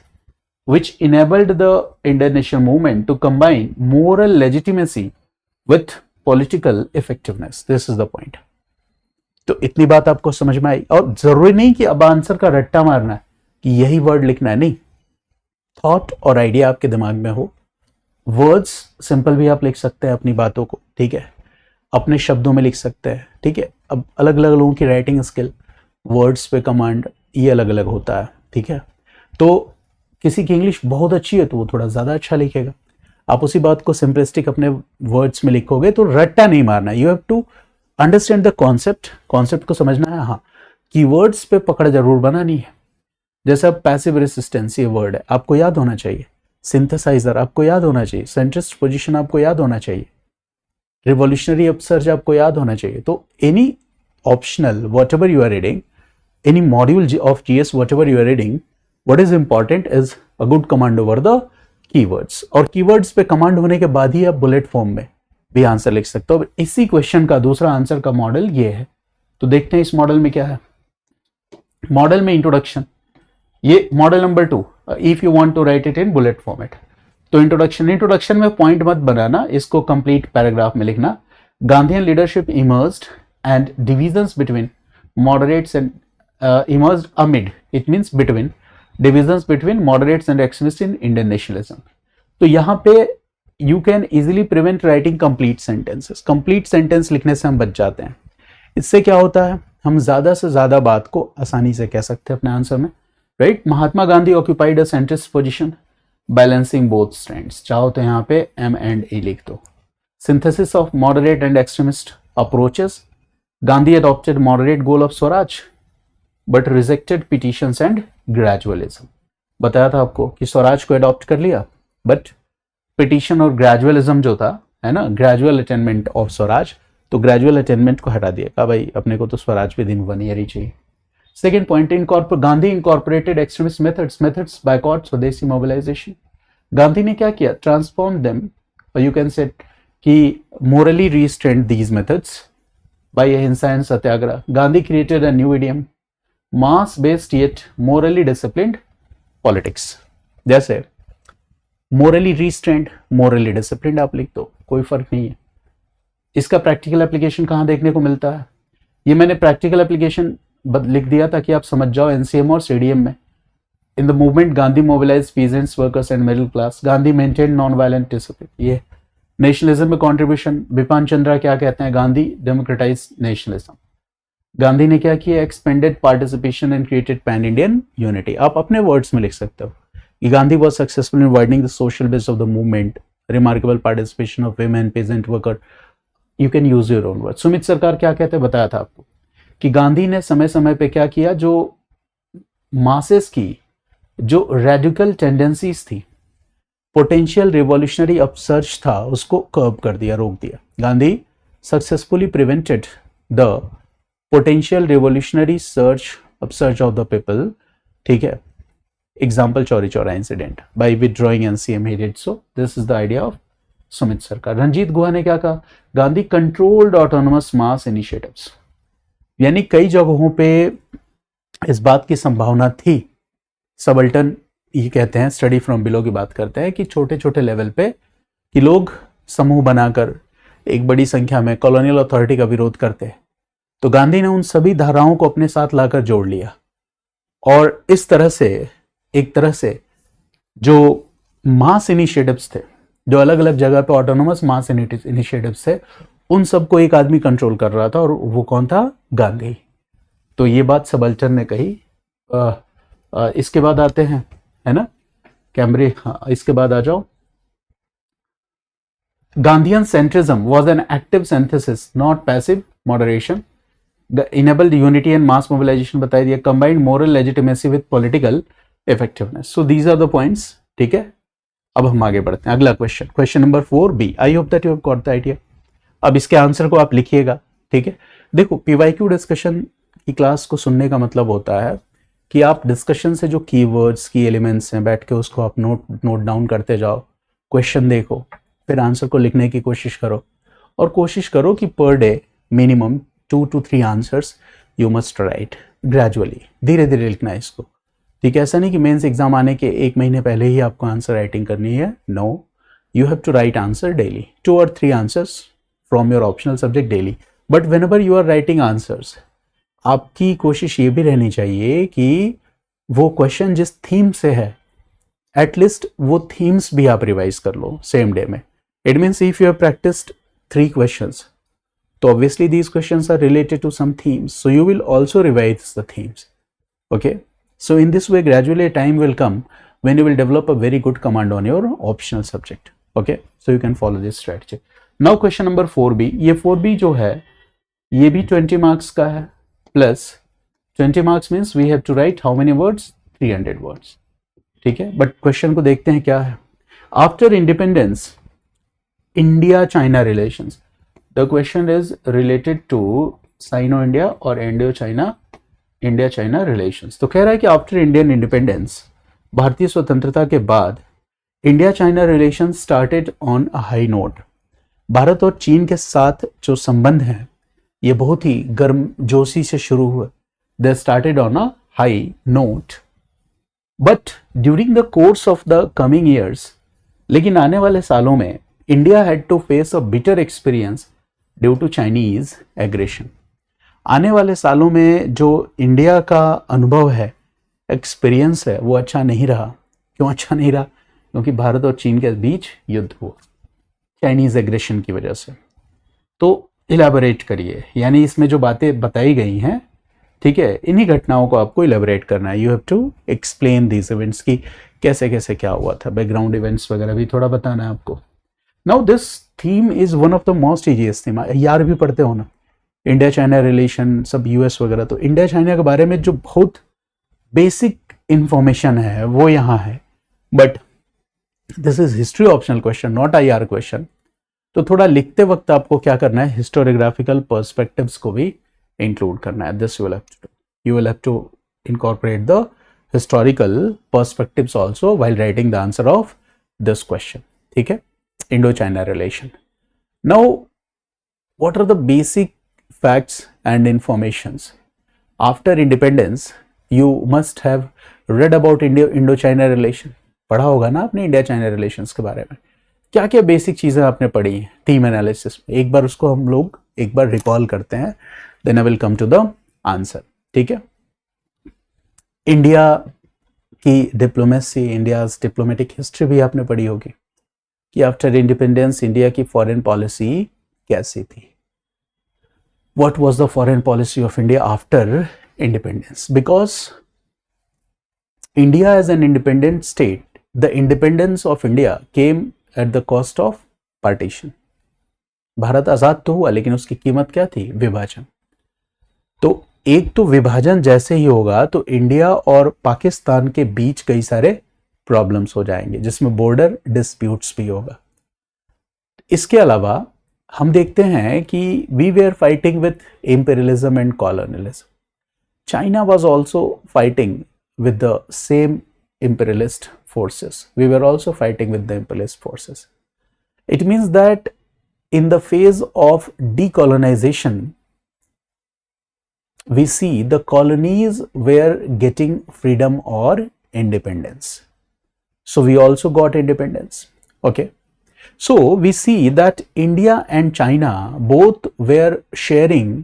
which enabled the Indian national movement to combine moral legitimacy with political effectiveness. This is the point. तो इतनी बात आपको समझ में आई। और जरूरी नहीं कि अब आंसर का रट्टा मारना है कि यही वर्ड लिखना है, नहीं। थॉट और आइडिया आपके दिमाग में हो, वर्ड्स सिंपल भी आप लिख सकते हैं अपनी बातों को, ठीक है, अपने शब्दों में लिख सकते हैं, ठीक है। अब अलग अलग लोगों की राइटिंग स्किल, वर्ड्स पे कमांड, ये अलग अलग होता है, ठीक है। तो किसी की इंग्लिश बहुत अच्छी है तो वो थोड़ा ज़्यादा अच्छा लिखेगा। आप उसी बात को सिंपलिस्टिक अपने वर्ड्स में लिखोगे तो रट्टा नहीं मारना। You have to understand the concept, concept को समझना है। हाँ, कीवर्ड्स पे पकड़ जरूर बनानी है। जैसे अब पैसिव रेसिस्टेंस ये वर्ड है, आपको याद होना चाहिए। सिंथेसाइजर आपको याद होना चाहिए। सेंट्रिस्ट पोजीशन आपको याद होना चाहिए। रिवॉल्यूशनरी अपसर्ज आपको याद होना चाहिए। तो any optional whatever you are reading, any module of GS whatever you are reading, what is important is a good command over the keywords। और keywords पे कमांड होने के बाद ही आप बुलेट फॉर्म में भी आंसर लिख सकते हो। इसी क्वेश्चन का दूसरा आंसर का मॉडल ये है। तो देखते हैं इस मॉडल में क्या है। मॉडल में इंट्रोडक्शन, ये model number 2, if you want to write it in bullet format. तो इंट्रोडक्शन में पॉइंट मत बनाना, इसको कंप्लीट पैराग्राफ में लिखना। Gandhian leadership emerged and divisions between moderates and emerged amid, it means between divisions between moderates and extremists in Indian nationalism। तो यहाँ पे you can easily prevent writing complete sentences। complete sentence लिखने से हम बच जाते हैं। इससे क्या होता है, हम ज्यादा से ज्यादा बात को आसानी से कह सकते हैं अपने आंसर में, right. Mahatma Gandhi occupied a centrist position balancing both stands, चाहो तो यहाँ पे M and A लिख दो। Synthesis of moderate and extremist approaches, Gandhi adopted moderate goal of swaraj but rejected petitions and gradualism. बताया था आपको कि स्वराज को अडॉप्ट कर लिया बट पिटिशन और ग्रेजुअलिज्म जो था, है ना, ग्रेजुअल अटेनमेंट ऑफ स्वराज, तो ग्रेजुअल अटेनमेंट को हटा दिया, कहा भाई अपने को तो स्वराज पे दिन 1 ईयर ही चाहिए। Second point, Gandhi incorporated extremist methods boycott swadeshi mobilisation. Gandhi ने क्या किया, ट्रांसफॉर्म देम, और यू कैन से कि morally restrained these methods by ahimsa and satyagraha. Gandhi created a new idiom, mass based yet morally disciplined politics. जैसे मोरली रिस्ट्रेंड, मोरली डिसिप्लिन्ड आप लिख दो, कोई फर्क नहीं है। इसका प्रैक्टिकल एप्लीकेशन कहाँ देखने को मिलता है, ये मैंने प्रैक्टिकल एप्लीकेशन लिख दिया ताकि आप समझ जाओ एनसीएम और सीडीएम में। In the movement Gandhi mobilise peasants, workers and middle class. Gandhi maintain non violent discipline. ये नेशनलिज्म में कॉन्ट्रीब्यूशन, बिपिन चंद्रा क्या कहते हैं, गांधी डेमोक्रेटाइज नेशनलिज्म। गांधी ने क्या किया, expanded participation and created pan Indian unity. आप अपने वर्ड्स में लिख सकते हो कि Gandhi was successful in widening the social base of the movement, remarkable participation of women, peasant, worker. You can use your own word. Sumit Sarkar क्या कहते हैं, बताया था आपको कि गांधी ने समय समय पे क्या किया, जो मासेस की जो रेडिकल टेंडेंसीज थी, पोटेंशियल रिवॉल्यूशनरी अपसर्ज था, उसको कर्ब कर दिया, रोक दिया। Gandhi successfully prevented the potential revolutionary upsurge of the people, ठीक है। Example Chauri Chaura incident, by withdrawing NCM he did so. This is the idea of Sumit सरकार। रंजीत गुहा ने क्या कहा, गांधी कंट्रोल्ड ऑटोनोमस मास इनिशिएटिव्स, यानी कई जगहों पे इस बात की संभावना थी, सबल्टन ये कहते हैं, स्टडी फ्रॉम बिलो की बात करते हैं कि छोटे छोटे लेवल पे कि लोग समूह बनाकर एक बड़ी संख्या में कॉलोनियल अथॉरिटी का विरोध करते हैं, तो गांधी ने उन सभी धाराओं को अपने साथ लाकर जोड़ लिया और इस तरह से एक तरह से जो मास इनिशिएटिव्स थे, जो अलग अलग जगह पे ऑटोनोमस मास इनिशिएटिव्स थे, उन सबको एक आदमी कंट्रोल कर रहा था और वो कौन था, गांधी। तो ये बात सबल्टन ने कही। इसके बाद आते हैं, है ना, कैम्ब्रिज। हाँ, इसके बाद आ जाओ। Gandhian centrism was an active synthesis not passive moderation, enabled unity and mass mobilisation बता दिया, combined moral legitimacy with political effectiveness. So these are the points, ठीक है। अब हम आगे बढ़ते हैं, अगला question, question number 4B। I hope that you have got the idea. अब इसके आंसर को आप लिखिएगा, ठीक है। देखो, पीवाईक्यू डिस्कशन की क्लास को सुनने का मतलब होता है कि आप डिस्कशन से जो कीवर्ड्स की एलिमेंट्स हैं, बैठ के उसको आप नोट डाउन करते जाओ, क्वेश्चन देखो, फिर आंसर को लिखने की कोशिश करो, और कोशिश करो कि per day minimum 2 to 3 answers you must write gradually, धीरे धीरे लिखना है इसको, ठीक है। ऐसा नहीं कि मेंस एग्जाम आने के 1 महीने पहले ही आपको आंसर राइटिंग करनी है, no, you have to write answer daily, 2 or 3 answers from your optional subject daily. But whenever you are writing answers, आपकी कोशिश ये भी रहनी चाहिए कि वो क्वेश्चन जिस थीम से है, एटलीस्ट वो थीम्स भी आप रिवाइज कर लो सेम डे में। It means if you have practised 3 questions, तो obviously these questions are related to some themes, so you will also revise the themes, okay. So in this way, gradually a time will come when you will develop a very good command on your optional subject. Okay, so you can follow this strategy. Now question number 4B. ये 4B जो है, ये भी 20 marks का है, plus 20 marks means we have to write how many words? 300 words. ठीक है, but question को देखते हैं क्या है. After independence, India-China relations. The question is related to Sino-India or India-China relations. तो कह रहा है कि आफ्टर इंडियन इंडिपेंडेंस, भारतीय स्वतंत्रता के बाद, India China relation started on a high note. Bharat और चीन के साथ जो संबंध हैं, ये बहुत ही गर्मजोशी से शुरू हुए। They started on a high note, but during the course of the coming years, लेकिन आने वाले सालों में India had to face a bitter experience due to Chinese aggression. आने वाले सालों में जो इंडिया का अनुभव है, एक्सपीरियंस है, वो अच्छा नहीं रहा। क्यों अच्छा नहीं रहा? क्योंकि भारत और चीन के बीच युद्ध हुआ चाइनीज एग्रेशन की वजह से। तो इलेबोरेट करिए, यानी इसमें जो बातें बताई गई हैं, ठीक है, इन्हीं घटनाओं को आपको इलेबोरेट करना है। You have to explain these events की कैसे कैसे क्या हुआ था, बैकग्राउंड इवेंट्स वगैरह भी थोड़ा बताना है आपको। Now this theme is one of the most easiest theme, यार भी पढ़ते हो ना, इंडिया चाइना रिलेशन, सब यूएस वगैरह, तो इंडिया चाइना के बारे में जो बहुत बेसिक इंफॉर्मेशन है वो यहाँ है, but this is history optional question, not IR question. तो थोड़ा लिखते वक्त आपको क्या करना है, हिस्टोरियोग्राफिकल पर्सपेक्टिव्स को भी इंक्लूड करना है। This you will have to incorporate the historical perspectives also while writing the answer of this question. ठीक है, Indo-China relation. Now, what are the basic facts and informations? After independence, you must have read about Indo-China relation. पढ़ा होगा ना आपने India China relations के बारे में, क्या क्या बेसिक चीजें आपने पढ़ी हैं थीम एनालिसिस में, एक बार उसको हम लोग एक बार रिकॉल करते हैं, then I will come to the answer. ठीक है, इंडिया की डिप्लोमेसी, इंडियाज डिप्लोमेटिक हिस्ट्री भी आपने पढ़ी होगी कि आफ्टर इंडिपेंडेंस इंडिया की फॉरेन पॉलिसी कैसी थी, what was the foreign policy of India after independence, because India as an independent state, the independence of India came at the cost of partition. Bharat आजाद तो हुआ लेकिन उसकी कीमत क्या थी, विभाजन। तो एक तो विभाजन जैसे ही होगा तो इंडिया और पाकिस्तान के बीच कई सारे प्रॉब्लम्स हो जाएंगे, जिसमें बॉर्डर डिस्प्यूट्स भी होगा। इसके अलावा हम देखते हैं कि we were fighting with imperialism and colonialism. China was also fighting with the same imperialist forces. We were also fighting with the imperialist forces. It means that in the phase of decolonization, we see the colonies were getting freedom or independence. So we also got independence. Okay. So we see that India and China both were sharing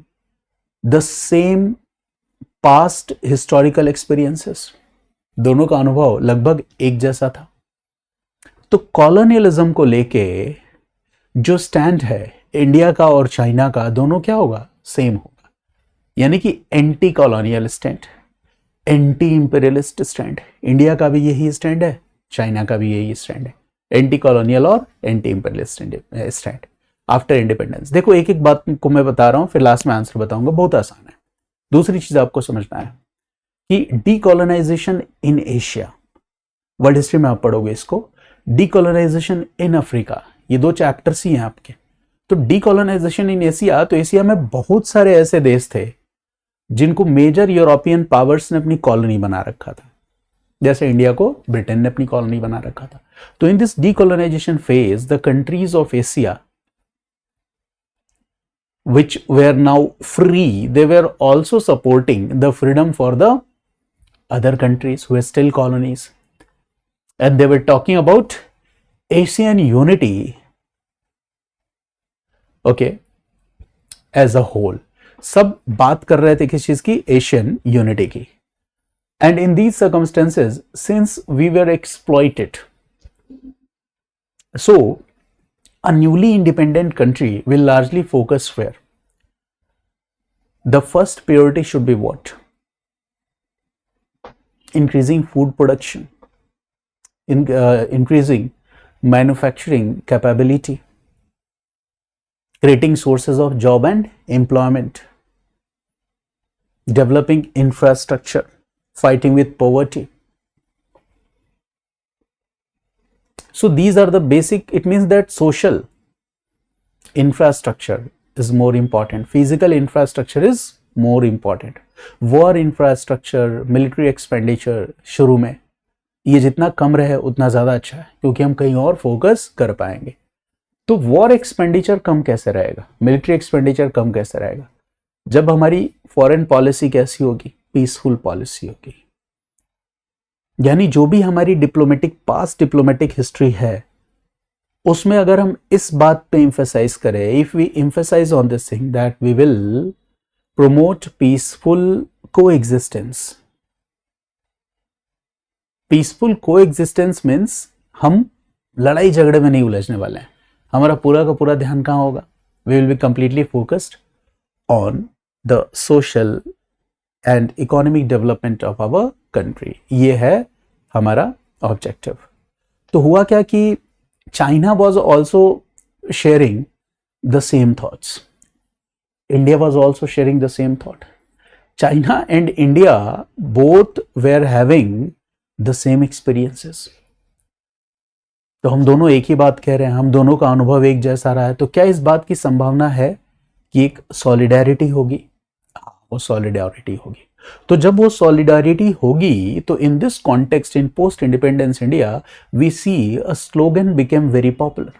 the same past historical experiences, दोनों का अनुभव लगभग एक जैसा था। तो colonialism को लेके जो स्टैंड है इंडिया का और चाइना का, दोनों क्या होगा, सेम होगा, यानी कि anti colonial stand, anti imperialist stand. India का भी यही स्टैंड है, चाइना का भी यही स्टैंड है, एंटी कॉलोनियल और anti imperialist stand after independence. देखो एक एक बात को मैं बता रहा हूं, फिर लास्ट में आंसर बताऊंगा, बहुत आसान है। दूसरी चीज आपको समझना है कि decolonisation in Asia, world history में आप पढ़ोगे इसको, डीकोलोनाइजेशन इन अफ्रीका, ये दो चैप्टर्स ही हैं आपके। तो डीकोलोनाइजेशन इन एशिया, तो एशिया में बहुत सारे ऐसे देश थे जिनको मेजर यूरोपियन पावर्स ने अपनी कॉलोनी बना रखा था, जैसे इंडिया को ब्रिटेन ने अपनी कॉलोनी बना रखा था। तो in this decolonisation phase the countries of Asia which were now free, they were also supporting the freedom for the other countries who were still colonies, and they were talking about Asian unity, okay, as a whole. सब बात कर रहे थे किस चीज की, Asian unity की। And in these circumstances, since we were exploited, so a newly independent country will largely focus where? The first priority should be what? Increasing food production, increasing manufacturing capability, creating sources of job and employment, developing infrastructure, fighting with poverty. So these are the basic, it means that social infrastructure is more important, physical infrastructure is more important, war infrastructure, military expenditure शुरू में ये जितना कम रहे उतना ज़्यादा अच्छा है, क्योंकि हम कहीं और फोकस कर पाएंगे। तो वॉर एक्सपेंडिचर कम कैसे रहेगा, मिलिट्री एक्सपेंडिचर कम कैसे रहेगा, जब हमारी फॉरेन पॉलिसी कैसी होगी, पीसफुल पॉलिसी होगी। यानी जो भी हमारी डिप्लोमेटिक पास्ट डिप्लोमेटिक हिस्ट्री है उसमें अगर हम इस बात पे एम्फेसाइज करें, if we emphasise on this thing that we will promote peaceful coexistence. Peaceful coexistence means हम लड़ाई झगड़े में नहीं उलझने वाले हैं, हमारा पूरा का पूरा ध्यान कहाँ होगा, we will be completely focused on the social and economic development of our country. ये है हमारा ऑब्जेक्टिव। तो हुआ क्या कि China was also sharing the same thoughts, India was also sharing the same thought. China and India both where having the same experiences. तो हम दोनों एक ही बात कह रहे हैं, हम दोनों का अनुभव एक जैसा रहा है, तो क्या इस बात की संभावना है कि एक सॉलिडेरिटी होगी? वो सॉलिडेरिटी होगी। तो जब वो सॉलिडेरिटी होगी तो in this context, in post independence India, we see a slogan became very popular.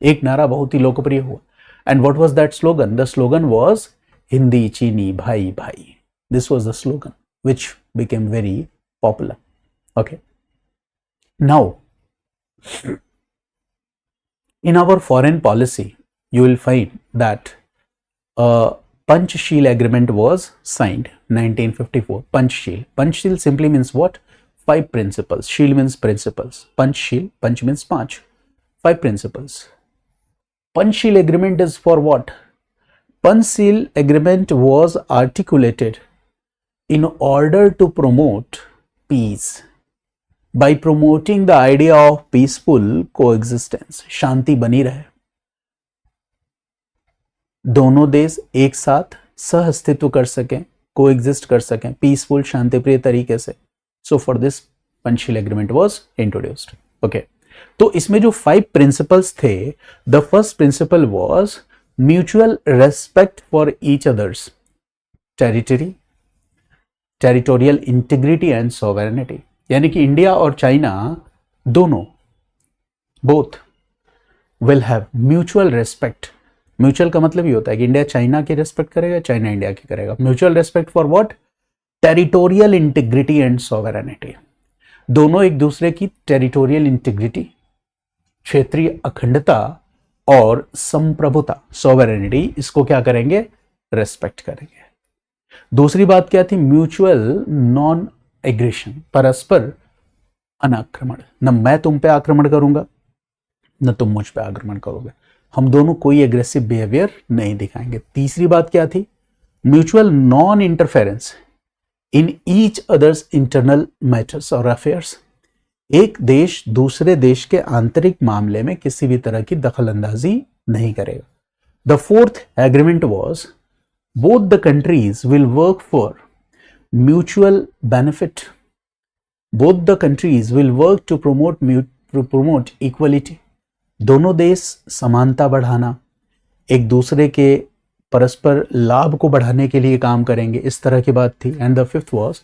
एक नारा बहुत ही लोकप्रिय हुआ। And what was that slogan? The slogan was हिंदी चीनी भाई भाई। This was the slogan which became very popular. Okay. Now, in our foreign policy, you will find that a Panchsheel agreement was signed 1954. Panchsheel. Panchsheel simply means what? 5 principles. Sheel means principles. Panchsheel. Panch means 5. 5 principles. Panchsheel agreement is for what? Panchsheel agreement was articulated in order to promote peace by promoting the idea of peaceful coexistence. शांति बनी रहे, दोनों देश एक साथ सह अस्तित्व कर सकें, कोएग्जिस्ट कर सकें पीसफुल शांतिप्रिय तरीके से. So for this Panchsheel agreement was introduced. Okay, तो इसमें जो 5 प्रिंसिपल्स थे, the first principle was mutual respect for each others territory, territorial integrity and sovereignty. यानी कि इंडिया और चाइना दोनों both will have mutual respect. Mutual का मतलब ये होता है कि इंडिया चाइना की रेस्पेक्ट करेगा, चाइना इंडिया की करेगा. Mutual respect for what? Territorial integrity and sovereignty. दोनों एक दूसरे की टेरिटोरियल इंटीग्रिटी, क्षेत्रीय अखंडता और संप्रभुता, सॉवरेनिटी, इसको क्या करेंगे? रेस्पेक्ट करेंगे. दूसरी बात क्या थी? म्यूचुअल नॉन एग्रेशन, परस्पर अनाक्रमण. न मैं तुम पे आक्रमण करूंगा, न तुम मुझ पे आक्रमण करोगे. हम दोनों कोई एग्रेसिव बिहेवियर नहीं दिखाएंगे. तीसरी बात क्या थी? Mutual non interference in each others internal matters और अफेयर्स. एक देश दूसरे देश के आंतरिक मामले में किसी भी तरह की दखल अंदाजी नहीं करेगा. The fourth agreement was both the countries will work for mutual benefit. Both the countries will work to promote equality. दोनों देश समानता बढ़ाना, एक दूसरे के परस्पर लाभ को बढ़ाने के लिए काम करेंगे, इस तरह की बात थी. एंड द फिफ्थ वाज,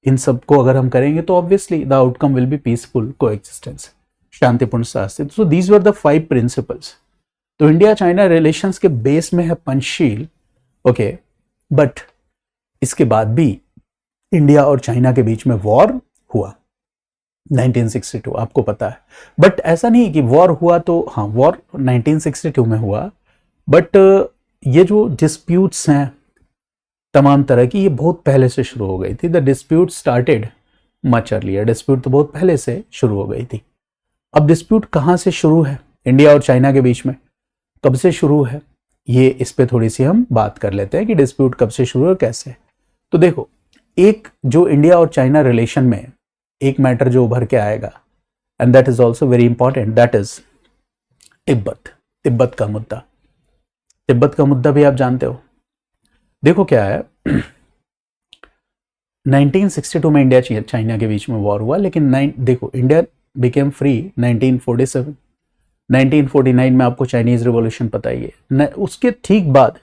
इन सबको अगर हम करेंगे तो obviously the outcome will be peaceful coexistence, शांतिपूर्ण सहअस्तित्व. So these were the 5 principles. तो इंडिया चाइना रिलेशंस के बेस में है पंचशील. ओके, बट इसके बाद भी इंडिया और चाइना के बीच में वॉर हुआ 1962, आपको पता है. बट ऐसा नहीं कि वॉर हुआ तो, हाँ वॉर 1962 में हुआ, बट ये जो डिस्प्यूट्स हैं तमाम तरह की, ये बहुत पहले से शुरू हो गई थी. The dispute started much earlier. Dispute तो बहुत पहले से शुरू हो गई थी. अब डिस्प्यूट कहाँ से शुरू है इंडिया और चाइना के बीच में, कब से शुरू है, ये इस पे थोड़ी सी हम बात कर लेते हैं कि डिस्प्यूट कब से शुरू है, कैसे. तो देखो, एक जो इंडिया और चाइना रिलेशन में एक मैटर जो उभर के आएगा, and that is also very important, that is Tibet. Tibet का मुद्दा. तिब्बत का मुद्दा भी आप जानते हो. देखो क्या है, 1962 में इंडिया चाइना के बीच में वॉर हुआ, लेकिन देखो इंडिया बिकेम फ्री 1947. 1949 में आपको चाइनीज रिवॉल्यूशन पता ही है. उसके ठीक बाद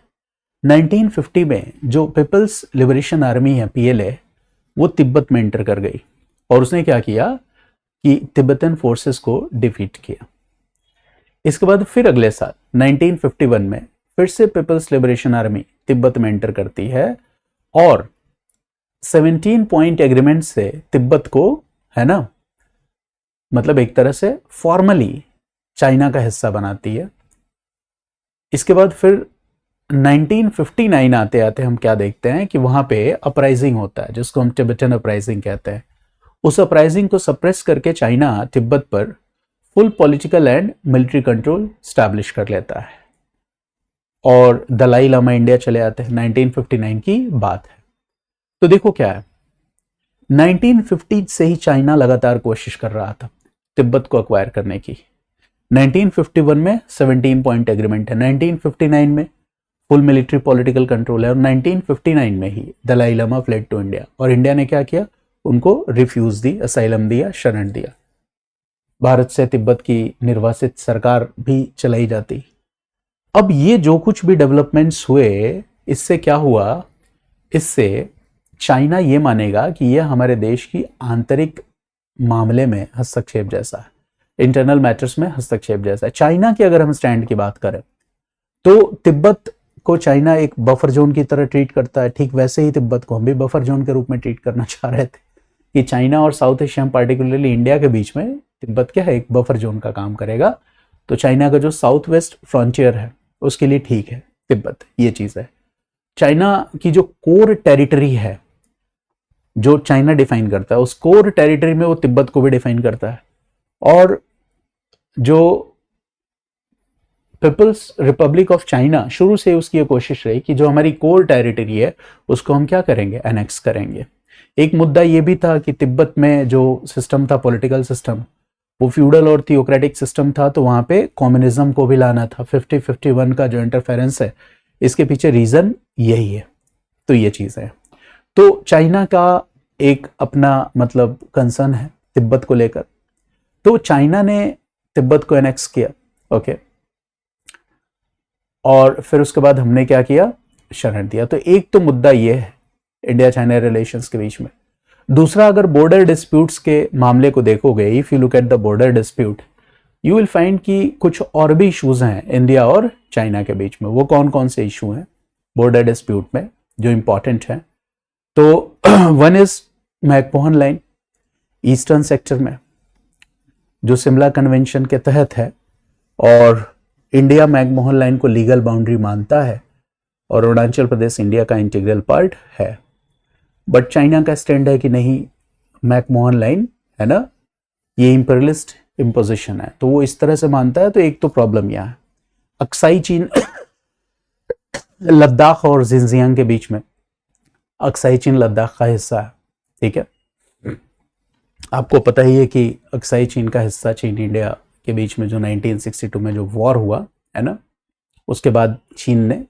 1950 में जो पीपल्स लिबरेशन आर्मी है, PLA, वो तिब्बत में एंटर कर गई और उसने क्या किया कि तिब्बतन फोर्सेस को डिफीट किया. इसके बाद फिर अगले साल 1951 में फिर से पीपल्स लिबरेशन आर्मी तिब्बत में एंटर करती है और 17 पॉइंट एग्रीमेंट से तिब्बत को, है ना, मतलब एक तरह से फॉर्मली चाइना का हिस्सा बनाती है. इसके बाद फिर 1959 आते आते हम क्या देखते हैं कि वहां पे अपराइजिंग होता है, जिसको हम टिबेटन अपराइजिंग कहते हैं. उस अपराइजिंग को सप्रेस करके चाइना तिब्बत पर full political and military control establish कर लेता है और दलाई लामा इंडिया चले आते हैं. 1959 की बात है. तो देखो क्या है, 1950 से ही चाइना लगातार कोशिश कर रहा था तिब्बत को अक्वायर करने की। 1951 में 17 पॉइंट एग्रीमेंट है, 1959 में फुल मिलिट्री पॉलिटिकल कंट्रोल है, और 1959 में ही Dalai Lama fled to India, और इंडिया ने क्या किया, उनको रिफ्यूज दी, असाइलम दिया, शरण दिया। भारत से तिब्बत की निर्वासित सरकार भी चलाई जाती। अब ये जो कुछ भी डेवलपमेंट्स हुए, इससे क्या हुआ, इससे चाइना ये मानेगा कि यह हमारे देश की आंतरिक मामले में हस्तक्षेप जैसा है, इंटरनल मैटर्स में हस्तक्षेप जैसा है। चाइना की अगर हम स्टैंड की बात करें तो तिब्बत को चाइना एक बफर जोन की तरह ट्रीट करता है, ठीक वैसे ही तिब्बत को हम भी बफर जोन के रूप में ट्रीट करना चाह रहे थे कि चाइना और साउथ एशिया, पार्टिकुलरली इंडिया के बीच में तिब्बत क्या है, एक बफर जोन का काम करेगा। तो चाइना का जो साउथ वेस्ट फ्रंटियर है उसके लिए ठीक है तिब्बत, ये चीज है। चाइना की जो कोर टेरिटरी है, जो चाइना डिफाइन करता है, उस कोर टेरिटरी में वो तिब्बत को भी डिफाइन करता है। और जो पीपल्स रिपब्लिक ऑफ चाइना, शुरू से उसकी ये कोशिश रही कि जो हमारी कोर टेरिटरी है उसको हम क्या करेंगे, एनेक्स करेंगे। एक मुद्दा ये भी था कि तिब्बत में जो सिस्टम था, पॉलिटिकल सिस्टम, वो फ्यूडल और थियोक्रेटिक सिस्टम था, तो वहां पे कम्युनिज्म को भी लाना था। 50-51 का जो इंटरफेरेंस है, इसके पीछे रीजन यही है। तो ये चीज है। तो चाइना का एक अपना मतलब कंसर्न है तिब्बत को लेकर, तो चाइना ने तिब्बत को एनेक्स किया, ओके, और फिर उसके बाद हमने क्या किया, शरण दिया। तो एक तो मुद्दा ये है इंडिया चाइना रिलेशंस के बीच में। दूसरा, अगर बॉर्डर डिस्प्यूट्स के मामले को देखोगे, if you look at the border dispute, you will find कि कुछ और भी इश्यूज हैं इंडिया और चाइना के बीच में। वो कौन कौन से इशू हैं बॉर्डर डिस्प्यूट में जो इंपॉर्टेंट हैं? तो one is McMahon line eastern sector में, जो शिमला कन्वेंशन के तहत है, और इंडिया मैकमोहन लाइन को लीगल बाउंड्री मानता है, और अरुणाचल प्रदेश इंडिया का इंटीग्रल पार्ट है। बट चाइना का स्टैंड है कि नहीं, मैकमोहन लाइन है ना, ये इंपीरियलिस्ट इम्पोजिशन है, तो वो इस तरह से मानता है। तो एक तो प्रॉब्लम यह है। अक्साई चीन लद्दाख और जिनजियांग के बीच में, अक्साई चीन लद्दाख का हिस्सा है, ठीक है। आपको पता ही है कि अक्साई चीन का हिस्सा चीन इंडिया के बीच में जो 1962 में जो वॉर हुआ है ना, उसके बाद चीन ने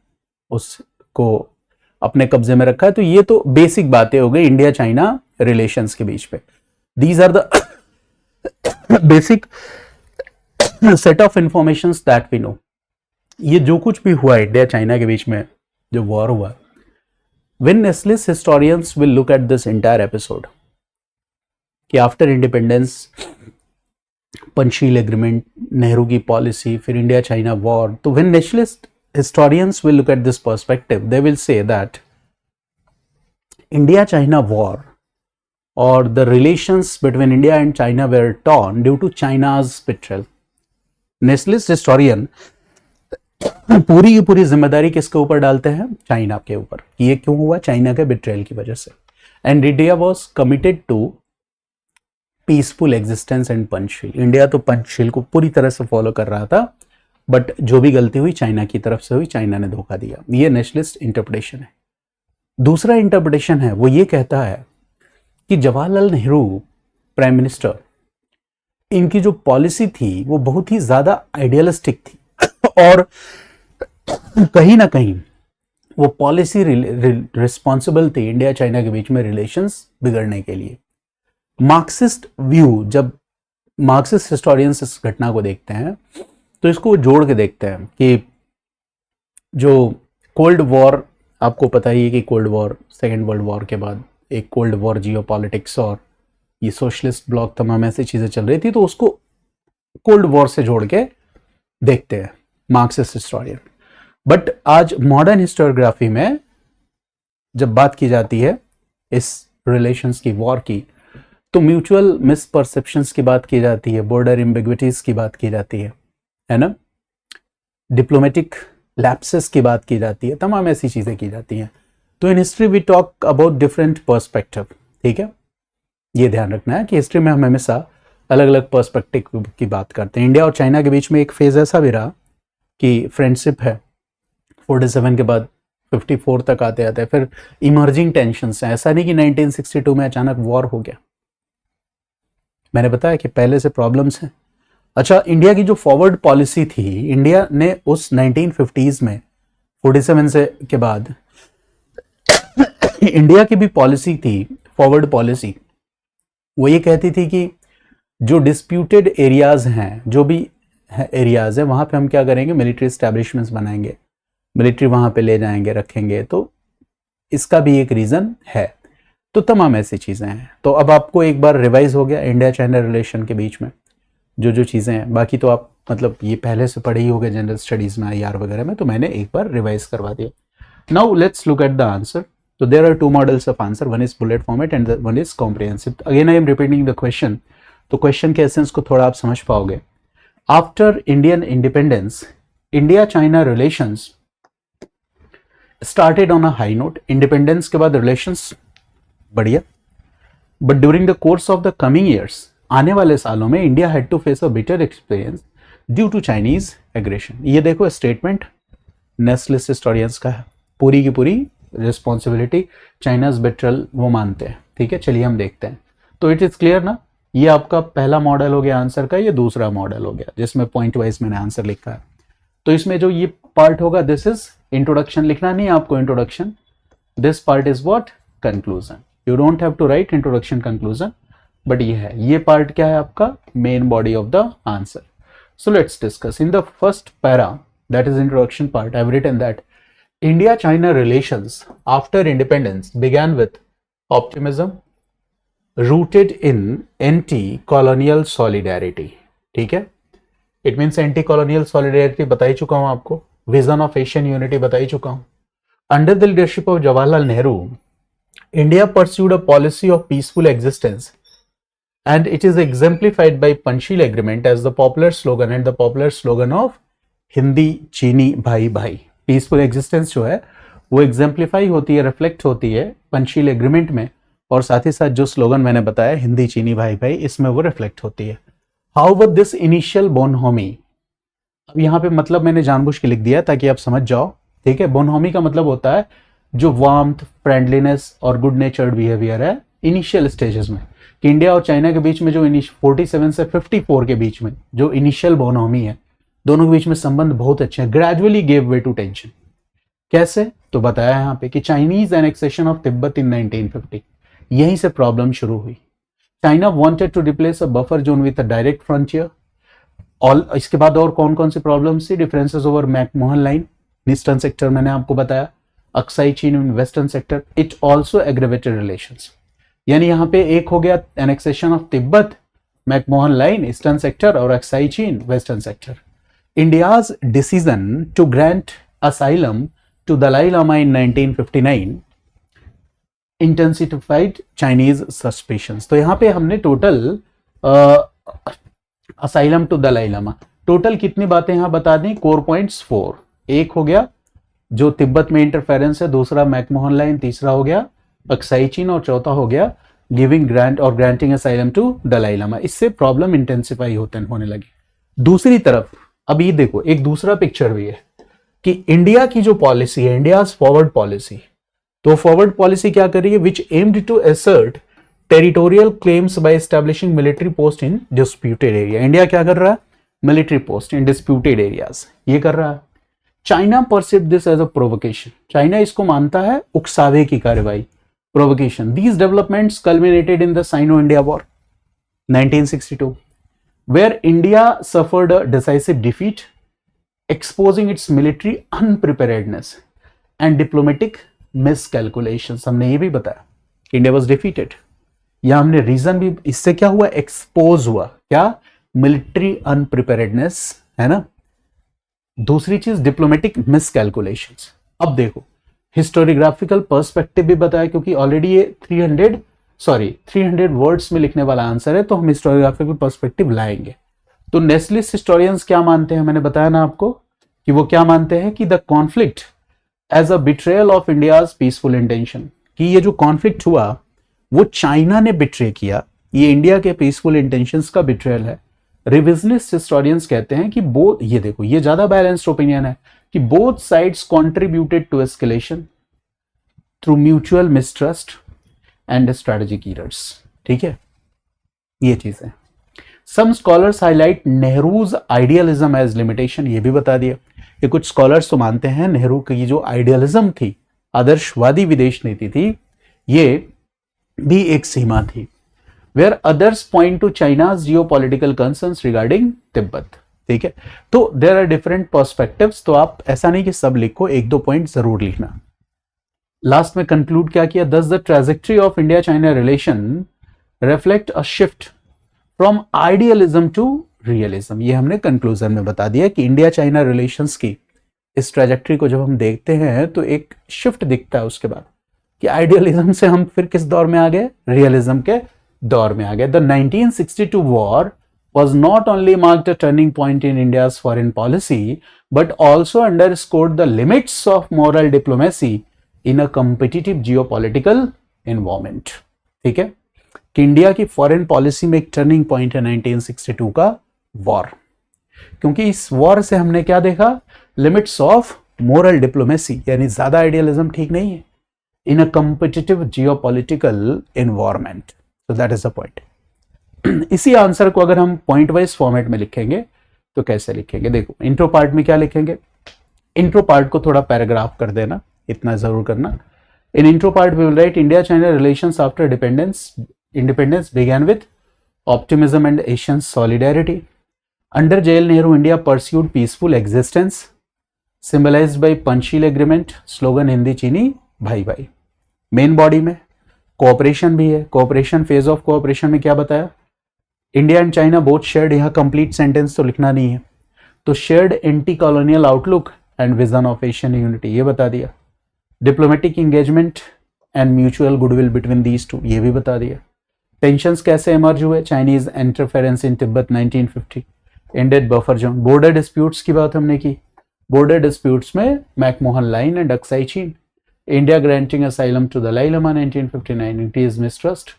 उसको अपने कब्जे में रखा है। तो ये तो बेसिक बातें हो गई इंडिया चाइना रिलेशंस के बीच पे। These are the basic set of informations that we know. ये जो कुछ भी हुआ इंडिया चाइना के बीच में जो वॉर हुआ, when Nestlist historians will look at this entire episode कि after independence, Panchsheel agreement, Nehru की पॉलिसी, फिर इंडिया चाइना वॉर, तो when Nestlist historians will look at this perspective, they will say that India China war or the relations between India and China were torn due to China's betrayal. Nestlist historian पूरी की पूरी जिम्मेदारी किसके ऊपर डालते हैं? China के ऊपर। ये क्यों हुआ? चाइना के बिट्रेयल की वजह से। And India was committed to peaceful existence and Panchsheel. India तो पंचशील को पूरी तरह से फॉलो कर रहा था, बट जो भी गलती हुई चाइना की तरफ से हुई, चाइना ने धोखा दिया। ये नेशनलिस्ट इंटरप्रिटेशन है। दूसरा इंटरप्रिटेशन है, वो ये कहता है कि जवाहरलाल नेहरू प्राइम मिनिस्टर, इनकी जो पॉलिसी थी वो बहुत ही ज्यादा आइडियलिस्टिक थी, और कहीं ना कहीं वो पॉलिसी रिस्पॉन्सिबल थी इंडिया चाइना के बीच में रिलेशंस बिगड़ने के लिए। मार्क्सिस्ट व्यू, जब मार्क्सिस्ट हिस्टोरियंस इस घटना को देखते हैं तो इसको जोड़ के देखते हैं कि जो कोल्ड वॉर, आपको पता ही है कि cold war, second world war के बाद एक कोल्ड वॉर, जियोपॉलिटिक्स और ये सोशलिस्ट ब्लॉक, तमाम ऐसी चीजें चल रही थी, तो उसको कोल्ड वॉर से जोड़ के देखते हैं मार्क्सिस्ट हिस्टोरियन। बट आज मॉडर्न हिस्टोरियोग्राफी में जब बात की जाती है इस रिलेशंस की, वॉर की, तो म्यूचुअल मिसपरसेप्शंस की बात की जाती है, बॉर्डर एम्बिग्विटीज की बात की जाती है ना, डिप्लोमेटिक लैप्सेस की बात की जाती है, तमाम ऐसी चीजें की जाती हैं। तो in history we talk about different perspective, ठीक है। ये ध्यान रखना है कि हिस्ट्री में हम हमेशा अलग अलग पर्सपेक्टिव की बात करते हैं। इंडिया और चाइना के बीच में एक फेज ऐसा भी रहा कि फ्रेंडशिप है 47 के बाद, 54 तक आते आते फिर इमर्जिंग टेंशन्स हैं। ऐसा नहीं कि 1962 में अचानक वॉर हो गया, मैंने बताया कि पहले से प्रॉब्लम्स हैं। अच्छा, इंडिया की जो फॉरवर्ड पॉलिसी थी, इंडिया ने उस 1950s में 47 से के बाद इंडिया की भी पॉलिसी थी, फॉरवर्ड पॉलिसी, वो ये कहती थी कि जो डिस्प्यूटेड एरियाज हैं, जो भी एरियाज है, वहां पे हम क्या करेंगे, मिलिट्री एस्टैब्लिशमेंट्स बनाएंगे, मिलिट्री वहां पे ले जाएंगे, रखेंगे। तो इसका भी एक रीजन है। तो तमाम ऐसी चीजें हैं। तो अब आपको एक बार रिवाइज हो गया इंडिया चाइना रिलेशन के बीच में जो जो चीजें हैं। बाकी तो आप मतलब ये पहले से पढ़े ही हो गए जनरल स्टडीज में, IR वगैरह में, तो मैंने एक बार रिवाइज करवा दिया। Now let's look at the answer. So there are two models of answer. One is bullet format and one is comprehensive. Again, I am repeating the question. तो question के एसेंस को थोड़ा आप समझ पाओगे। After Indian independence, India China relations started on a high note. Independence के बाद relations बढ़िया, but during the course of the coming years, आने वाले सालों में India had to face a bitter experience due to Chinese aggression. ये देखो statement नेस्लिस्ट historians का है, पूरी की पूरी रिस्पॉन्सिबिलिटी चाइनाज बिट्रल वो मानते हैं। ठीक है, चलिए हम देखते हैं। तो इट इज क्लियर ना, ये आपका पहला मॉडल हो गया आंसर का, ये दूसरा मॉडल हो गया जिसमें पॉइंट वाइज मैंने आंसर लिखा है। तो इसमें जो ये पार्ट होगा, दिस इज इंट्रोडक्शन, लिखना नहीं आपको introduction, this part is what, conclusion. You don't have to write introduction conclusion, but ये है, ये पार्ट क्या है आपका, main body of the answer. So let's discuss in the first para, that is introduction part. I have written that India-China relations after independence began with optimism rooted in anti-colonial solidarity. ठीक है, it means anti-colonial solidarity बता ही चुका हूं आपको, vision of Asian unity बता ही चुका हूं। Under the leadership of Jawaharlal Nehru, India pursued a policy of peaceful existence, and it is exemplified by Panchsheel Agreement as the popular slogan and the popular slogan of Hindi चीनी भाई भाई। Peaceful existence जो है वो exemplify होती है, reflect होती है पंचशील एग्रीमेंट में, और साथ ही साथ जो स्लोगन मैंने बताया हिंदी चीनी भाई भाई, इसमें वो रिफ्लेक्ट होती है। हाउ वर दिस इनिशियल बोनहोमी, अब यहाँ पे मतलब मैंने जानबूझ के लिख दिया ताकि आप समझ जाओ। ठीक है, बोनहोमी का मतलब होता है जो वार्मथ, फ्रेंडलीनेस और गुड नेचर्ड बिहेवियर है इनिशियल स्टेजेस में, कि इंडिया और चाइना के बीच में जो 47 से 54 के बीच में जो इनिशियल बोनहोमी है, दोनों के बीच में संबंध बहुत अच्छे हैं। Gradually gave way to tension. कैसे, तो बताया यहाँ पे कि Chinese annexation of Tibet in 1950, यहीं से प्रॉब्लम शुरू हुई। China wanted to replace a buffer zone with a direct frontier. और इसके बाद और कौन कौन सी प्रॉब्लम्स थी, differences over McMahon line eastern sector मैंने आपको बताया, Aksai Chin in western sector. It also aggravated relations, यानी यहाँ पे एक हो गया annexation of Tibet, McMahon line eastern sector और अक्साई चीन western sector. India's decision to grant asylum to Dalai Lama in 1959 intensified Chinese suspicions. तो यहाँ पे हमने total asylum to Dalai Lama, total कितनी बातें यहाँ बता दें, कोर पॉइंट्स 4। एक हो गया जो तिब्बत में इंटरफेरेंस है, दूसरा मैकमोहन लाइन, तीसरा हो गया अक्साई चीन और चौथा हो गया गिविंग ग्रांट और granting asylum to Dalai Lama. इससे प्रॉब्लम इंटेंसिफाई होने लगी। दूसरी तरफ अब ये देखो एक दूसरा पिक्चर भी है कि इंडिया की जो पॉलिसी है, इंडिया फॉरवर्ड पॉलिसी, तो फॉरवर्ड पॉलिसी क्या कर रही है, which aimed to assert territorial claims by establishing military post in disputed area. India क्या कर रहा है, military post in disputed areas, ये कर रहा है। China perceived this as a provocation, China इसको मानता है उकसावे की कार्रवाई, provocation. These developments culminated in the Sino India war 1962, where India suffered a decisive defeat, exposing its military unpreparedness and diplomatic miscalculations। हमने ये भी बताया इंडिया वॉज डिफीटेड, या हमने रीजन भी, इससे क्या हुआ, एक्सपोज हुआ, क्या, मिलिट्री अनप्रिपेरेडनेस, है ना। दूसरी चीज डिप्लोमेटिक मिसकैलकुलेशंस। अब देखो हिस्टोरियोग्राफिकल पर्सपेक्टिव भी बताया, क्योंकि ऑलरेडी ये 300 वर्ड्स में लिखने वाला आंसर है, तो हम हिस्टोरियोग्राफिकल पर्सपेक्टिव लाएंगे। तो नेस्लिस्ट हिस्टोरियंस क्या मानते हैं, मैंने बताया ना आपको कि वो क्या मानते हैं कि the conflict as a betrayal of India's peaceful intention, कि ये जो कॉन्फ्लिक्ट हुआ वो चाइना ने बिट्रे किया, ये इंडिया के पीसफुल इंटेंशंस का बिट्रेयल है। रिविजनिस्ट हिस्टोरियंस कहते हैं कि ये देखो ये ज्यादा बैलेंस्ड ओपिनियन है कि both sides contributed to escalation through mutual mistrust and strategic errors. ठीक है, ये चीज है। Some scholars highlight Nehru's idealism as limitation, ये भी बता दिया। ये कुछ स्कॉलर्स तो मानते हैं नेहरू की जो आइडियलिज्म थी, आदर्शवादी विदेश नीति थी, ये भी एक सीमा थी। Where others point to China's geopolitical concerns regarding Tibet. ठीक है, तो देयर आर डिफरेंट पर्सपेक्टिव्स, तो आप ऐसा नहीं कि सब लिखो, एक दो पॉइंट जरूर लिखना। लास्ट में कंक्लूड क्या किया, thus the trajectory of India China relation reflect a shift from idealism to realism. ये हमने कंक्लूजन में बता दिया कि इंडिया चाइना रिलेशंस की इस ट्रेजेक्ट्री को जब हम देखते हैं तो एक शिफ्ट दिखता है उसके बाद कि आइडियलिज्म से हम फिर किस दौर में आ गए, रियलिज्म के दौर में आ गए। The 1962 war was not only marked a turning point in India's foreign policy, but also underscored the limits of moral diplomacy in a competitive geopolitical environment. ठीक है, कि इंडिया की फॉरेन पॉलिसी में एक टर्निंग पॉइंट है 1962 का war, क्योंकि इस वॉर से हमने क्या देखा, लिमिट्स ऑफ मोरल डिप्लोमेसी, यानी ज्यादा आइडियलिज्म ठीक नहीं है in a competitive geopolitical environment. So that is the point. इसी आंसर को अगर हम पॉइंट वाइज फॉर्मेट में लिखेंगे तो कैसे लिखेंगे, देखो इंट्रो पार्ट में क्या लिखेंगे, इंट्रो पार्ट को थोड़ा पैराग्राफ कर देना, इतना जरूर करना। In intro part we will write India China relations after independence began with optimism and Asian solidarity. Under JL Nehru, India pursued peaceful existence, symbolized by Panchsheel Agreement, slogan Hindi चीनी भाई भाई। मेन बॉडी में cooperation भी है, cooperation phase of cooperation में क्या बताया, India and China both shared, यहाँ कंप्लीट सेंटेंस तो लिखना नहीं है, तो shared anti colonial outlook and vision of Asian unity, ये बता दिया। Diplomatic engagement and mutual goodwill between these two, ये भी बता दिया। टेंशंस कैसे इमर्ज हुए, चाइनीज इंटरफेरेंस इन Tibet 1950, ended buffer zone, border disputes की बात हमने की, बॉर्डर डिस्प्यूट्स में मैकमोहन लाइन एंड अक्साई चीन, India granting asylum to Dalai Lama 1959, increase mistrust.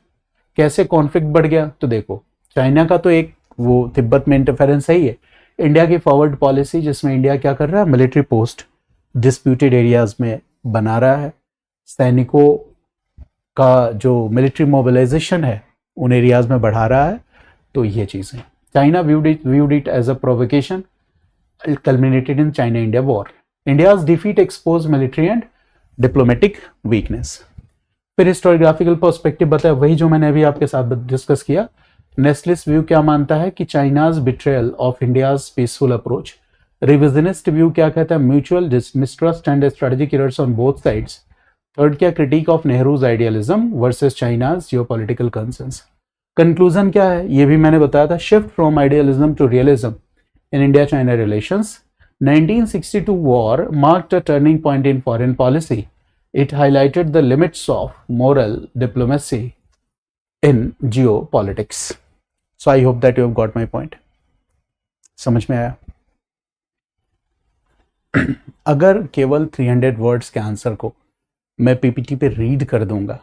कैसे कॉन्फ्लिक्ट बढ़ गया, तो देखो चाइना का तो एक वो तिब्बत में इंटरफेरेंस है ही है, इंडिया की फॉरवर्ड पॉलिसी जिसमें इंडिया क्या कर रहा है, मिलिट्री पोस्ट डिस्प्यूटेड एरियाज में बना रहा है, सैनिकों का जो मिलिट्री मोबिलाइजेशन है उन एरियाज में बढ़ा रहा है, तो ये चीजें। China viewed it as a provocation culminated in China-India war. India's defeat exposed military and diplomatic weakness. फिर हिस्टोरियोग्राफिकल पर्सपेक्टिव बताया, वही जो मैंने अभी आपके साथ डिस्कस किया। नेस्लिस व्यू क्या मानता है कि China's betrayal of India's peaceful approach. Revisionist view क्या कहता है, mutual mistrust and strategic errors on both sides. Third क्या, critique of Nehru's idealism versus China's geopolitical concerns. Conclusion क्या है, ये भी मैंने बताया था, shift from idealism to realism in India China relations. 1962 war marked a turning point in foreign policy. It highlighted the limits of moral diplomacy in geopolitics. So I hope that you have got my point. समझ में आया? अगर केवल 300 words के answer को मैं PPT पे read कर दूंगा,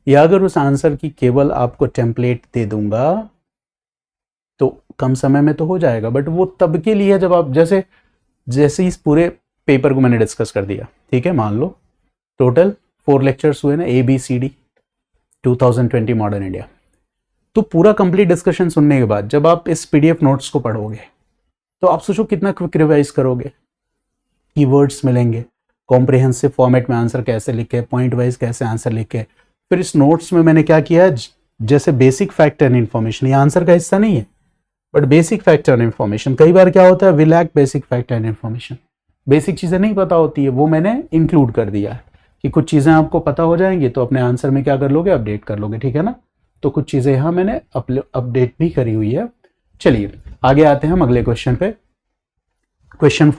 या अगर उस आंसर की केवल आपको टेम्पलेट दे दूंगा, तो कम समय में तो हो जाएगा, बट वो तब के लिए जब आप जैसे इस पूरे पेपर को मैंने डिस्कस कर दिया, ठीक है, मान लो टोटल 4 लेक्चर्स हुए ना, ABCD 2020 मॉडर्न इंडिया, तो पूरा कंप्लीट डिस्कशन सुनने के बाद जब आप इस PDF नोट्स को पढ़ोगे तो आप सोचो कितना क्विक रिवाइज करोगे, कीवर्ड्स मिलेंगे, कॉम्प्रिहेंसिव फॉर्मेट में आंसर कैसे लिखे, पॉइंट वाइज कैसे आंसर लिखे। फिर इस नोट्स में मैंने क्या किया, जैसे बेसिक फैक्ट एंड इन्फॉर्मेशन, ये आंसर का हिस्सा नहीं है but basic fact and information. कई बार क्या होता है, we lack basic fact and information, basic चीजें नहीं पता होती है, वो मैंने इंक्लूड कर दिया है कि कुछ चीजें आपको पता हो जाएंगी तो अपने आंसर में क्या कर लोगे, अपडेट कर लोगे, ठीक है ना। तो कुछ चीजें यहाँ मैंने अपडेट भी करी हुई है। चलिए आगे आते हैं हम अगले क्वेश्चन पे। Question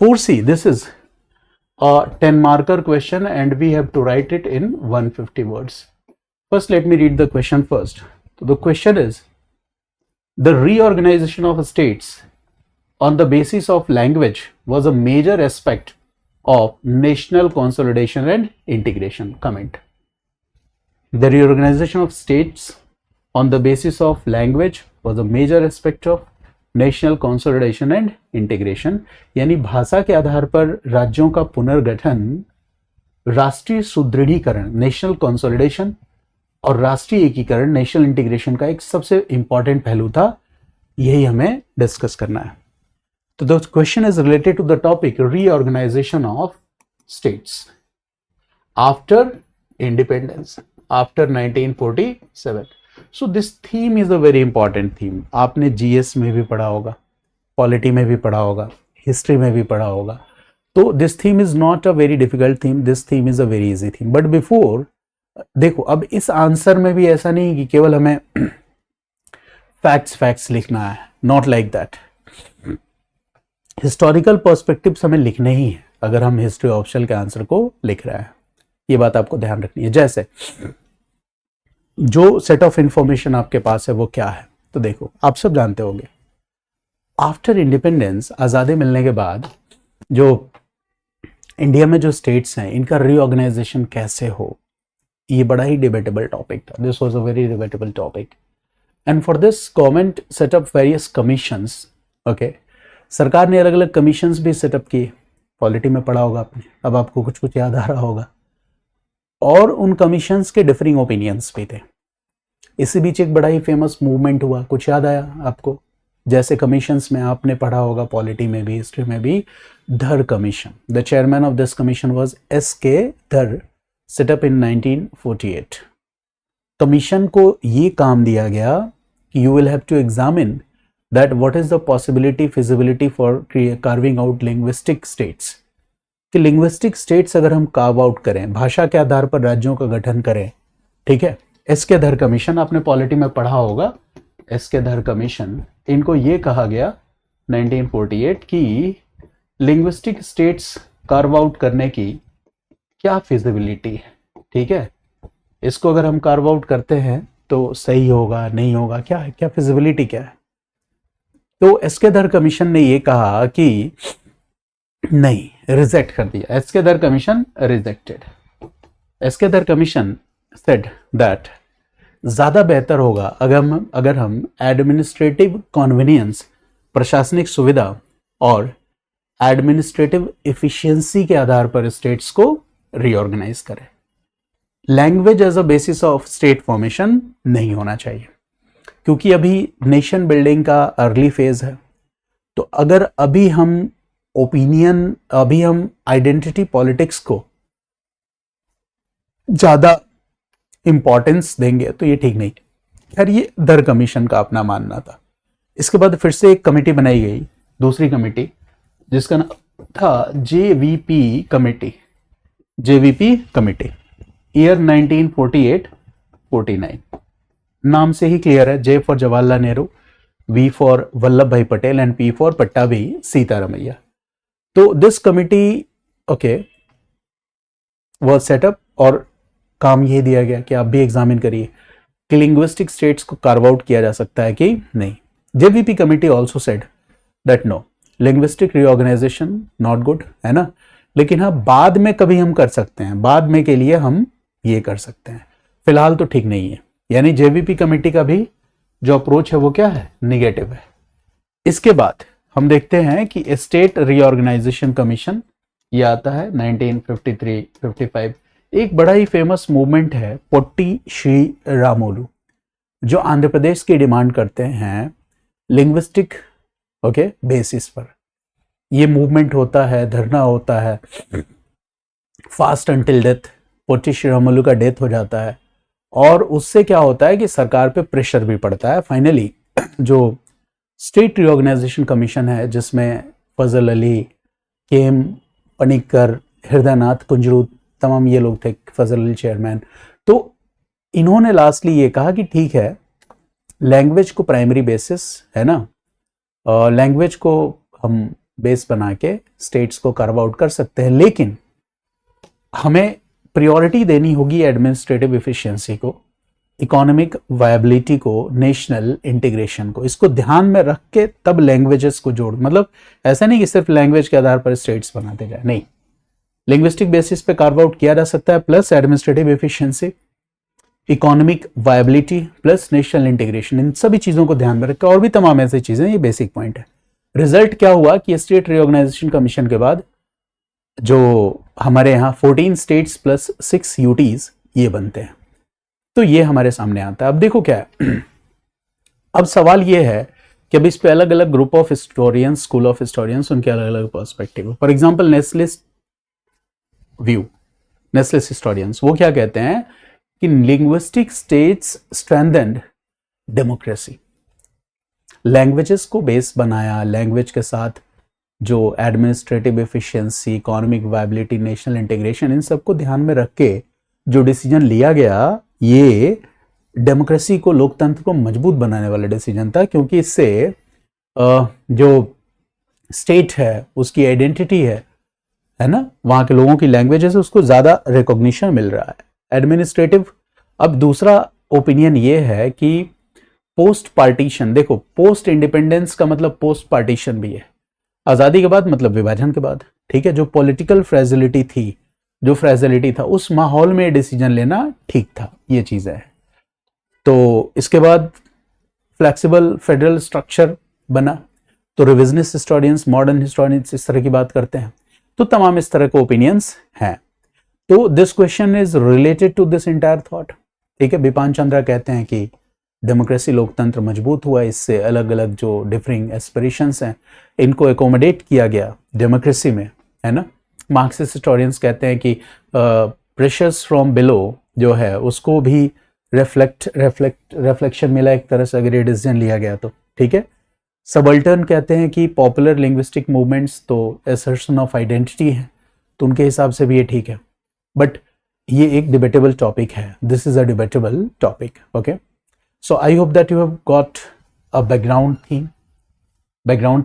4C, this is a 10 marker question and we have to write it in 150 words. First let me read the question first. So the question is, the reorganization of states on the basis of language was a major aspect of national consolidation and integration. Comment. The reorganization of states on the basis of language was a major aspect of national consolidation and integration, यानी भाषा के आधार पर राज्यों का पुनर्गठन, राष्ट्रीय सुदृढ़ीकरण national consolidation और राष्ट्रीय एकीकरण नेशनल इंटीग्रेशन का एक सबसे इंपॉर्टेंट पहलू था। यही हमें डिस्कस करना है। तो the question is related to the topic reorganization of states after independence after 1947। So this theme is a very important theme. आपने जीएस में भी पढ़ा होगा, पॉलिटी में भी पढ़ा होगा, हिस्ट्री में भी पढ़ा होगा। तो this theme is not a very difficult theme, this theme is a very easy theme. But before, देखो अब इस आंसर में भी ऐसा नहीं कि केवल हमें फैक्ट्स लिखना है, not like that. Historical perspectives हमें लिखने ही है अगर हम हिस्ट्री ऑप्शनल के आंसर को लिख रहे हैं। ये बात आपको ध्यान रखनी है। जैसे जो सेट ऑफ इंफॉर्मेशन आपके पास है वो क्या है, तो देखो आप सब जानते होंगे, आफ्टर इंडिपेंडेंस, आज़ादी मिलने के बाद जो इंडिया में जो स्टेट्स हैं इनका रीऑर्गेनाइजेशन कैसे हो, ये बड़ा ही डिबेटेबल टॉपिक था। This was a very debatable topic and for this government setup various commissions. Okay, सरकार ने अलग अलग कमीशंस भी सेटअप किए, पॉलिटी में पढ़ा होगा आपने, अब आपको कुछ कुछ याद आ रहा होगा। और उन कमीशंस के डिफरिंग ओपिनियंस भी थे। इसी बीच एक बड़ा ही फेमस मूवमेंट हुआ, कुछ याद आया आपको? जैसे कमीशंस में आपने पढ़ा होगा, पॉलिटी में भी हिस्ट्री में भी, Dhar commission. The chairman of this commission was S K. Dhar, set up in 1948। Commission को ये काम दिया गया कि you will have to examine that what is the possibility feasibility for carving out linguistic states, कि लिंग्विस्टिक स्टेट्स अगर हम कार्व आउट करें, भाषा के आधार पर राज्यों का गठन करें, ठीक है। एस.के. धर कमीशन, आपने पॉलिटी में पढ़ा होगा, एस.के. धर कमीशन, इनको ये कहा गया 1948 कि लिंग्विस्टिक स्टेट्स कार्व आउट करने की क्या फिजिबिलिटी है, ठीक है। इसको अगर हम कार्व आउट करते हैं तो सही होगा, नहीं होगा, क्या है, क्या फिजिबिलिटी क्या है। तो एस.के. धर कमीशन ने ये कहा कि नहीं, रिजेक्ट कर दिया। एस.के. धर कमीशन रिजेक्टेड। एस.के. धर कमीशन सेड दैट ज्यादा बेहतर होगा अगर हम एडमिनिस्ट्रेटिव कन्वीनियंस, प्रशासनिक सुविधा और एडमिनिस्ट्रेटिव एफिशिएंसी के आधार पर स्टेट्स को रीऑर्गेनाइज करें। Language as a basis of state formation नहीं होना चाहिए, क्योंकि अभी नेशन बिल्डिंग का अर्ली फेज है। तो अगर अभी हम आइडेंटिटी पॉलिटिक्स को ज्यादा इंपॉर्टेंस देंगे तो ये ठीक नहीं। खैर, ये धर कमीशन का अपना मानना था। इसके बाद फिर से एक कमेटी बनाई गई, दूसरी कमेटी, जिसका नाम था JVP committee. JVP committee, year 1948-49। नाम से ही क्लियर है, J for Jawaharlal Nehru, V for Vallabh Bhai Patel and P for Pattabhi Sitaramayya. तो this committee okay was set up और काम ये दिया गया कि आप भी एग्जामिन करिए कि लिंग्विस्टिक स्टेट्स को कार्व आउट किया जा सकता है कि नहीं। JVP committee also said that no, linguistic reorganization not good, है ना, लेकिन हाँ बाद में कभी हम कर सकते हैं, बाद में के लिए हम ये कर सकते हैं, फिलहाल तो ठीक नहीं है। यानी जेवीपी कमेटी का भी जो अप्रोच है वो क्या है, निगेटिव है। इसके बाद हम देखते हैं कि स्टेट रीऑर्गेनाइजेशन कमीशन, ये आता है 1953-55। एक बड़ा ही फेमस मूवमेंट है पोट्टी श्री रामुलु, जो आंध्र प्रदेश की डिमांड करते हैं लिंग्विस्टिक ओके बेसिस पर। ये मूवमेंट होता है, धरना होता है, fast until death. Potty Shri Ramulu का डेथ हो जाता है और उससे क्या होता है कि सरकार पे प्रेशर भी पड़ता है। फाइनली जो स्टेट रीऑर्गेनाइजेशन कमीशन है, जिसमें फजल अली, के.एम. पनिक्कर, हृदयनाथ कुंजरू, तमाम ये लोग थे, फजल अली चेयरमैन। तो इन्होंने लास्टली ये कहा कि ठीक है, लैंग्वेज को प्राइमरी बेसिस, है ना, लैंग्वेज को हम बेस बना के स्टेट्स को कार्व आउट कर सकते हैं, लेकिन हमें प्रायोरिटी देनी होगी एडमिनिस्ट्रेटिव एफिशिएंसी को, इकोनॉमिक वायबिलिटी को, नेशनल इंटीग्रेशन को। इसको ध्यान में रख के तब लैंग्वेजेस को जोड़, मतलब ऐसा नहीं कि सिर्फ लैंग्वेज के आधार पर स्टेट्स बनाते जाए, नहीं, लिंग्विस्टिक बेसिस पे कार्व आउट किया जा सकता है, plus administrative efficiency. Economic viability plus national integration, इन सभी चीजों को ध्यान में रखकर और भी तमाम ऐसी चीजें, ये बेसिक पॉइंट है। रिजल्ट क्या हुआ कि स्टेट रिऑर्गेनाइजेशन कमीशन के बाद जो हमारे यहाँ 14 स्टेट्स प्लस 6 यूटीज ये बनते हैं। तो ये हमारे सामने आता है। अब देखो क्या है, अब सवाल ये है कि अब इस पे अलग अलग group of historians, school of historians, उनके अलग अलग perspective. For example nationalist view, nationalist historians वो क्या कहते हैं कि linguistic states strengthened democracy, languages को बेस बनाया, लैंग्वेज के साथ जो administrative efficiency, economic viability, national integration, इन सबको ध्यान में रख के जो डिसीजन लिया गया, ये डेमोक्रेसी को, लोकतंत्र को मजबूत बनाने वाला डिसीजन था, क्योंकि इससे जो स्टेट है उसकी आइडेंटिटी है ना, वहां के लोगों की लैंग्वेजेस, उसको ज्यादा रिकॉग्निशन मिल रहा है। एडमिनिस्ट्रेटिव, अब दूसरा ओपिनियन ये है कि पोस्ट पार्टीशन, देखो पोस्ट इंडिपेंडेंस का मतलब पोस्ट पार्टीशन भी है, आजादी के बाद मतलब विभाजन के बाद, ठीक है, जो पॉलिटिकल फ्रेजिलिटी थी, जो फ्रेजिलिटी था, उस माहौल में डिसीजन लेना ठीक था, ये चीज है। तो इसके बाद फ्लेक्सिबल फेडरल स्ट्रक्चर बना, तो रिविजनिस्ट हिस्टोरियंस, मॉडर्न हिस्टोरियंस इस तरह की बात करते हैं। तो तमाम इस तरह के ओपिनियंस हैं। तो this question is related to this entire thought, ठीक है। बिपान चंद्रा कहते हैं कि डेमोक्रेसी, लोकतंत्र मजबूत हुआ, इससे अलग अलग जो डिफरिंग एस्पिरेशंस हैं इनको एकोमोडेट किया गया डेमोक्रेसी में, है ना। मार्क्सिस्ट हिस्टोरियंस कहते हैं कि प्रेशर्स फ्रॉम बिलो जो है उसको भी रिफ्लेक्शन मिला एक तरह से, अगर ये डिसीजन लिया गया तो, ठीक है। सबल्टर्न कहते हैं कि पॉपुलर लिंग्विस्टिक मूवमेंट्स तो असर्शन ऑफ आइडेंटिटी है, तो उनके हिसाब से भी ये ठीक है, बट ये एक डिबेटेबल टॉपिक है, this is a debatable topic, okay. So I hope that you have got a background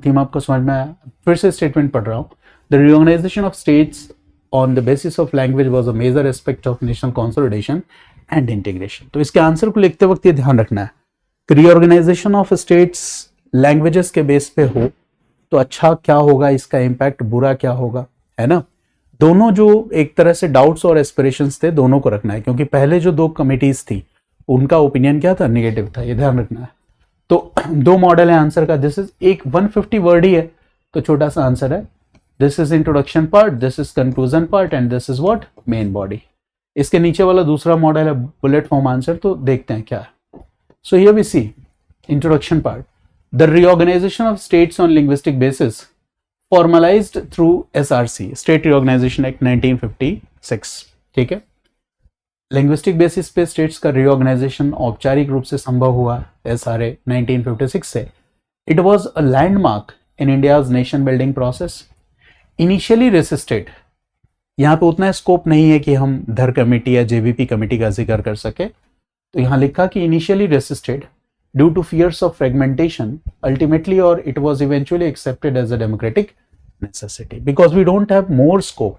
theme आपको समझ में आया। फिर से स्टेटमेंट पढ़ रहा हूँ, the reorganization of states on the basis of language was a major aspect of national consolidation and integration. तो इसके आंसर को लिखते वक्त ये ध्यान रखना है कि रिऑर्गेनाइजेशन ऑफ स्टेट्स लैंग्वेजेस के बेस पे हो तो अच्छा क्या होगा, इसका इम्पैक्ट बुरा क्या होगा, है ना। दोनों जो एक तरह से डाउट्स और एस्पिरेशंस थे, दोनों को रखना है, क्योंकि पहले जो दो कमिटीज थी उनका ओपिनियन क्या था, नेगेटिव था, ये ध्यान रखना है। तो दो मॉडल है आंसर का, दिस इज एक 150 वर्ड ही है, तो छोटा सा आंसर है, this is introduction part, this is conclusion part and this is what, main body. इसके नीचे वाला दूसरा मॉडल है बुलेट फॉर्म आंसर, तो देखते हैं क्या है। So here we see introduction part, the reorganization of states on linguistic basis formalized through SRC, state reorganization act 1956, ठीक है। लिंग्विस्टिक बेसिस पे स्टेट्स का रिऑर्गेनाइजेशन औपचारिक रूप से संभव हुआ SRA 1956 से। It was a landmark in India's nation building process. Initially resisted, यहाँ पे उतना स्कोप नहीं है कि हम धर कमेटी या JVP कमेटी का जिक्र कर सके, तो यहाँ लिखा कि initially resisted due to fears of fragmentation, ultimately और it was eventually accepted as a democratic necessity because we don't have more scope.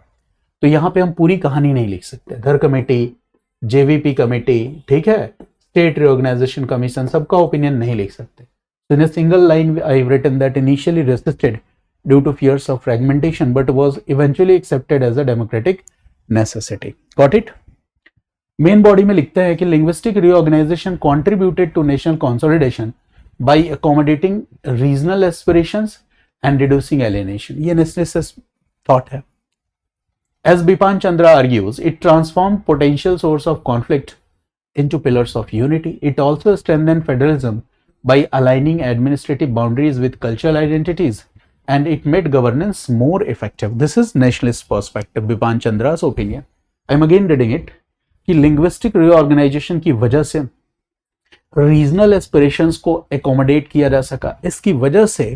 तो यहाँ पे हम पूरी कहानी नहीं लिख सकते, धर कमेटी, JVP कमेटी, ठीक है, स्टेट रिऑर्गेनाइजेशन कमीशन, सबका ओपिनियन नहीं लिख सकते। So in a single line I have written that initially resisted due to fears of fragmentation but was eventually accepted as a democratic necessity. Got it? Main body में लिखते हैं कि linguistic reorganization contributed to national consolidation by accommodating regional aspirations and reducing alienation. ये Nestless thought है. As Bipan Chandra argues, it transformed potential source of conflict into pillars of unity. It also strengthened federalism by aligning administrative boundaries with cultural identities, and it made governance more effective. This is nationalist perspective, Bipan Chandra's opinion. I am again reading it. कि linguistic reorganization की वजह से regional aspirations को accommodate किया जा सका, इसकी वजह से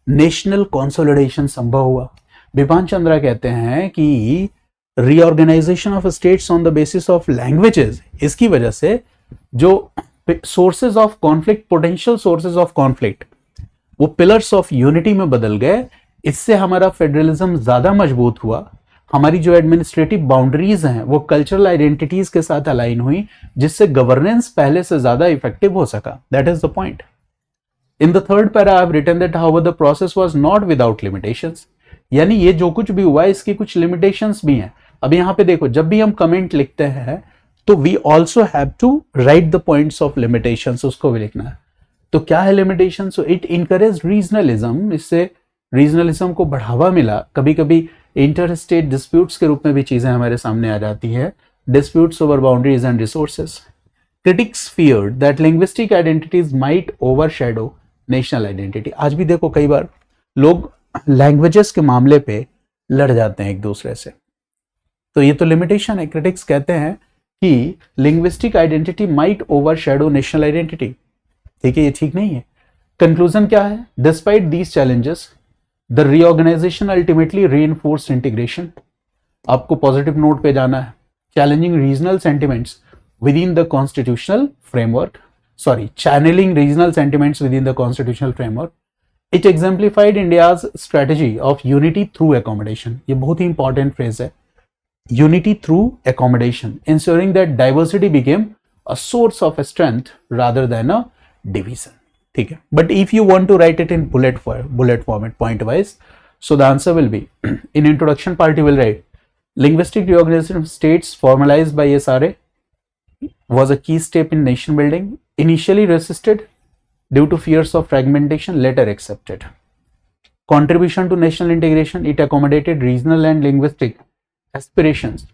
national consolidation संभव हुआ। बिपान चंद्रा कहते हैं कि reorganization of states on the basis of languages, इसकी वजह से जो sources of conflict, potential sources of conflict, वो पिलर्स ऑफ यूनिटी में बदल गए। इससे हमारा फेडरलिज्म ज्यादा मजबूत हुआ, हमारी जो एडमिनिस्ट्रेटिव बाउंड्रीज हैं वो कल्चरल आइडेंटिटीज के साथ अलाइन हुई, जिससे गवर्नेंस पहले से ज्यादा इफेक्टिव हो सका। That is the point. In the third para I have written that however the process was not without limitations, यानी ये जो कुछ भी हुआ इसकी कुछ लिमिटेशंस भी हैं। अब यहाँ पे देखो, जब भी हम कमेंट लिखते हैं तो we also have to write the points of limitations, उसको भी लिखना है। तो क्या है limitation? So it encourage regionalism, इससे रीजनलिज्म को बढ़ावा मिला। कभी कभी इंटर स्टेट डिस्प्यूट्स के रूप में भी चीजें हमारे सामने आ जाती है, disputes over boundaries and resources. Critics feared that linguistic identities might overshadow national identity. आज भी देखो कई बार लोग लैंग्वेजेस के मामले पे लड़ जाते हैं एक दूसरे से, तो ये तो लिमिटेशन है। क्रिटिक्स कहते हैं कि linguistic identity might overshadow national identity. ठीक है, ये ठीक नहीं है। कंक्लूजन क्या है? Despite these challenges the reorganization ultimately reinforced integration. आपको पॉजिटिव नोट पे जाना है। Challenging regional sentiments within the constitutional framework, channeling regional sentiments within the constitutional framework. It exemplified India's strategy of unity through accommodation. ये बहुत ही important phrase है, unity through accommodation, ensuring that diversity became a source of strength rather than a division. ठीक है, but if you want to write it in bullet format, point wise, so the answer will be in introduction part you will write linguistic reorganization of states formalized by SRA was a key step in nation building, initially resisted due to fears of fragmentation, later accepted. Contribution to national integration, it accommodated regional and linguistic aspirations.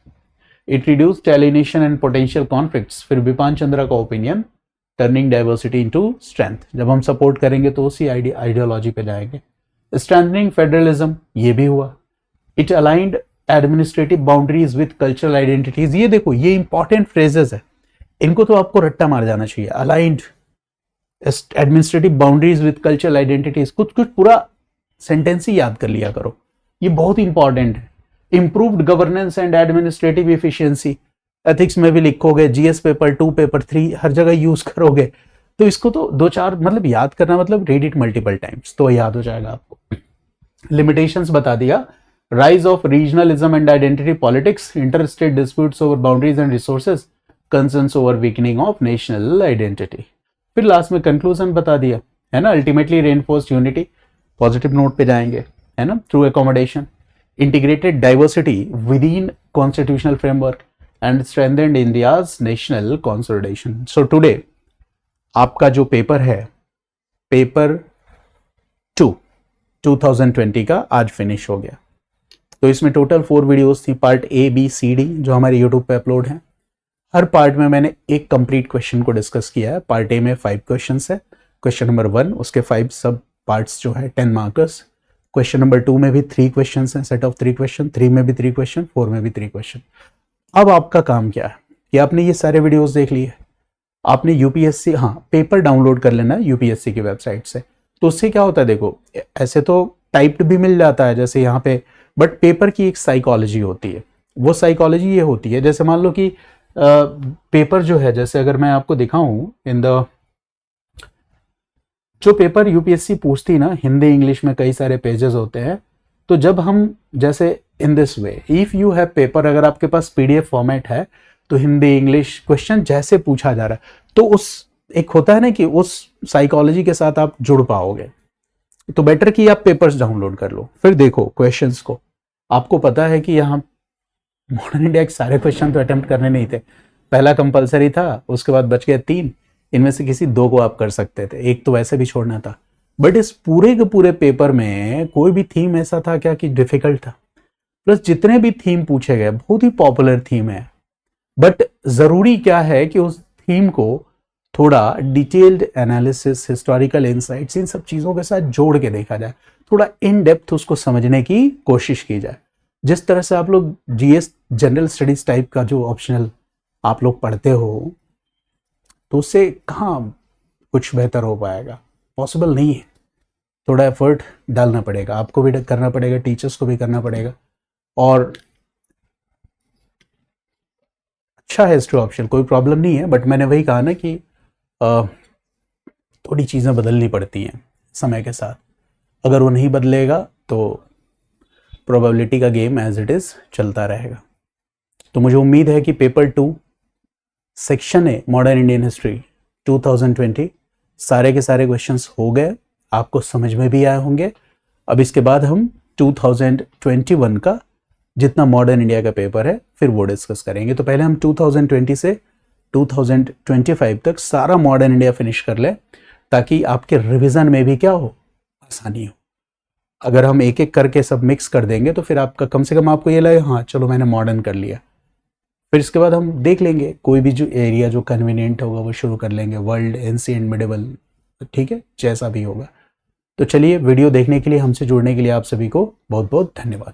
It reduced alienation and potential conflicts. फिर विपान चंद्रा का opinion, turning diversity into strength. जब हम support करेंगे तो उसी ideology पे जाएंगे। Strengthening federalism, ये भी हुआ। It aligned administrative boundaries with cultural identities. ये देखो, ये इंपॉर्टेंट फ्रेजेस है, इनको तो आपको रट्टा मार जाना चाहिए। Aligned administrative boundaries with cultural identities, कुछ कुछ पूरा सेंटेंस ही याद कर लिया करो, ये बहुत इंपॉर्टेंट है। Improved governance and administrative efficiency, ethics में भी लिखोगे, जीएस पेपर 2 पेपर 3 हर जगह यूज करोगे, तो इसको तो 2-4 मतलब याद करना, मतलब रीड इट मल्टीपल टाइम्स तो याद हो जाएगा आपको। लिमिटेशंस बता दिया। Rise of regionalism and identity politics, inter state disputes over boundaries and resources, concerns over weakening of national identity. फिर लास्ट में कंक्लूजन बता दिया है ना, ultimately reinforced unity, positive note पे जाएंगे है ना, through accommodation, integrated diversity with in constitutional framework and strengthened India's national consolidation. So today आपका जो पेपर है, पेपर 2 2020 का आज फिनिश हो गया। तो इसमें टोटल 4 वीडियोस थी, part A, B, C, D, जो हमारे यूट्यूब पे अपलोड हैं। हर पार्ट में मैंने एक कंप्लीट क्वेश्चन को डिस्कस किया है। पार्ट A में 5 क्वेश्चन है, क्वेश्चन नंबर 1, उसके 5 सब पार्ट्स जो है 10 मार्कर्स। क्वेश्चन नंबर 2 में भी 3 क्वेश्चन हैं, सेट ऑफ 3 क्वेश्चन, 3 में भी 3 क्वेश्चन, 4 में भी 3 क्वेश्चन। अब आपका काम क्या है कि आपने ये सारे वीडियोस देख लिए, आपने यूपीएससी, हाँ पेपर डाउनलोड कर लेना है यूपीएससी की वेबसाइट से। तो उससे क्या होता है, देखो ऐसे तो टाइप्ड भी मिल जाता है जैसे यहाँ पे, बट पेपर की एक साइकोलॉजी होती है। वो साइकोलॉजी ये होती है, जैसे मान लो कि पेपर जो है, जैसे अगर मैं आपको दिखाऊं इन द, जो पेपर यूपीएससी पूछती ना, हिंदी इंग्लिश में कई सारे पेजेस होते हैं। तो जब हम जैसे इन this way, if you have paper, अगर आपके पास पीडीएफ फॉर्मेट है तो हिंदी इंग्लिश क्वेश्चन जैसे पूछा जा रहा है, तो उस एक होता है ना कि उस साइकोलॉजी के साथ आप जुड़ पाओगे। तो बेटर कि आप पेपर्स डाउनलोड कर लो, फिर देखो क्वेश्चंस को। आपको पता है कि यहाँ मॉडर्न इंडिया के सारे क्वेश्चन तो अटेम्प्ट करने नहीं थे, पहला कंपलसरी था, उसके बाद बच गए 3, इनमें से किसी 2 को आप कर सकते थे, एक तो वैसे भी छोड़ना था। बट इस पूरे के पूरे पेपर में कोई भी थीम ऐसा था क्या कि डिफिकल्ट था? प्लस जितने भी थीम पूछे गए बहुत ही पॉपुलर थीम है, बट जरूरी क्या है कि उस थीम को थोड़ा डिटेल्ड एनालिसिस, हिस्टोरिकल इंसाइट्स, इन सब चीजों के साथ जोड़ के देखा जाए, थोड़ा इन डेप्थ उसको समझने की कोशिश की जाए। जिस तरह से आप लोग जीएस जनरल स्टडीज टाइप का जो ऑप्शनल आप लोग पढ़ते हो, तो उससे कहाँ कुछ बेहतर हो पाएगा, पॉसिबल नहीं है। थोड़ा एफर्ट डालना पड़ेगा, आपको भी करना पड़ेगा, टीचर्स को भी करना पड़ेगा। और अच्छा है हिस्ट्री ऑप्शन, कोई प्रॉब्लम नहीं है, बट मैंने वही कहा ना कि थोड़ी चीज़ें बदलनी पड़ती हैं समय के साथ। अगर वो नहीं बदलेगा तो प्रोबेबिलिटी का गेम एज इट इज़ चलता रहेगा। तो मुझे उम्मीद है कि paper 2 section a modern Indian history 2020 सारे के सारे क्वेश्चंस हो गए, आपको समझ में भी आए होंगे। अब इसके बाद हम 2021 का जितना मॉडर्न इंडिया का पेपर है फिर वो डिस्कस करेंगे। तो पहले हम 2020 से 2025 तक सारा मॉडर्न इंडिया फिनिश कर ले, ताकि आपके रिवीजन में भी क्या हो, आसानी हो। अगर हम एक एक करके सब मिक्स कर देंगे तो फिर आपका कम से कम आपको ये लगे हाँ चलो मैंने मॉडर्न कर लिया। फिर इसके बाद हम देख लेंगे कोई भी जो एरिया जो कन्वीनियंट होगा वो शुरू कर लेंगे, वर्ल्ड, एंशिएंट, मिडिवल, ठीक है, जैसा भी होगा। तो चलिए, वीडियो देखने के लिए, हमसे जुड़ने के लिए आप सभी को बहुत बहुत धन्यवाद।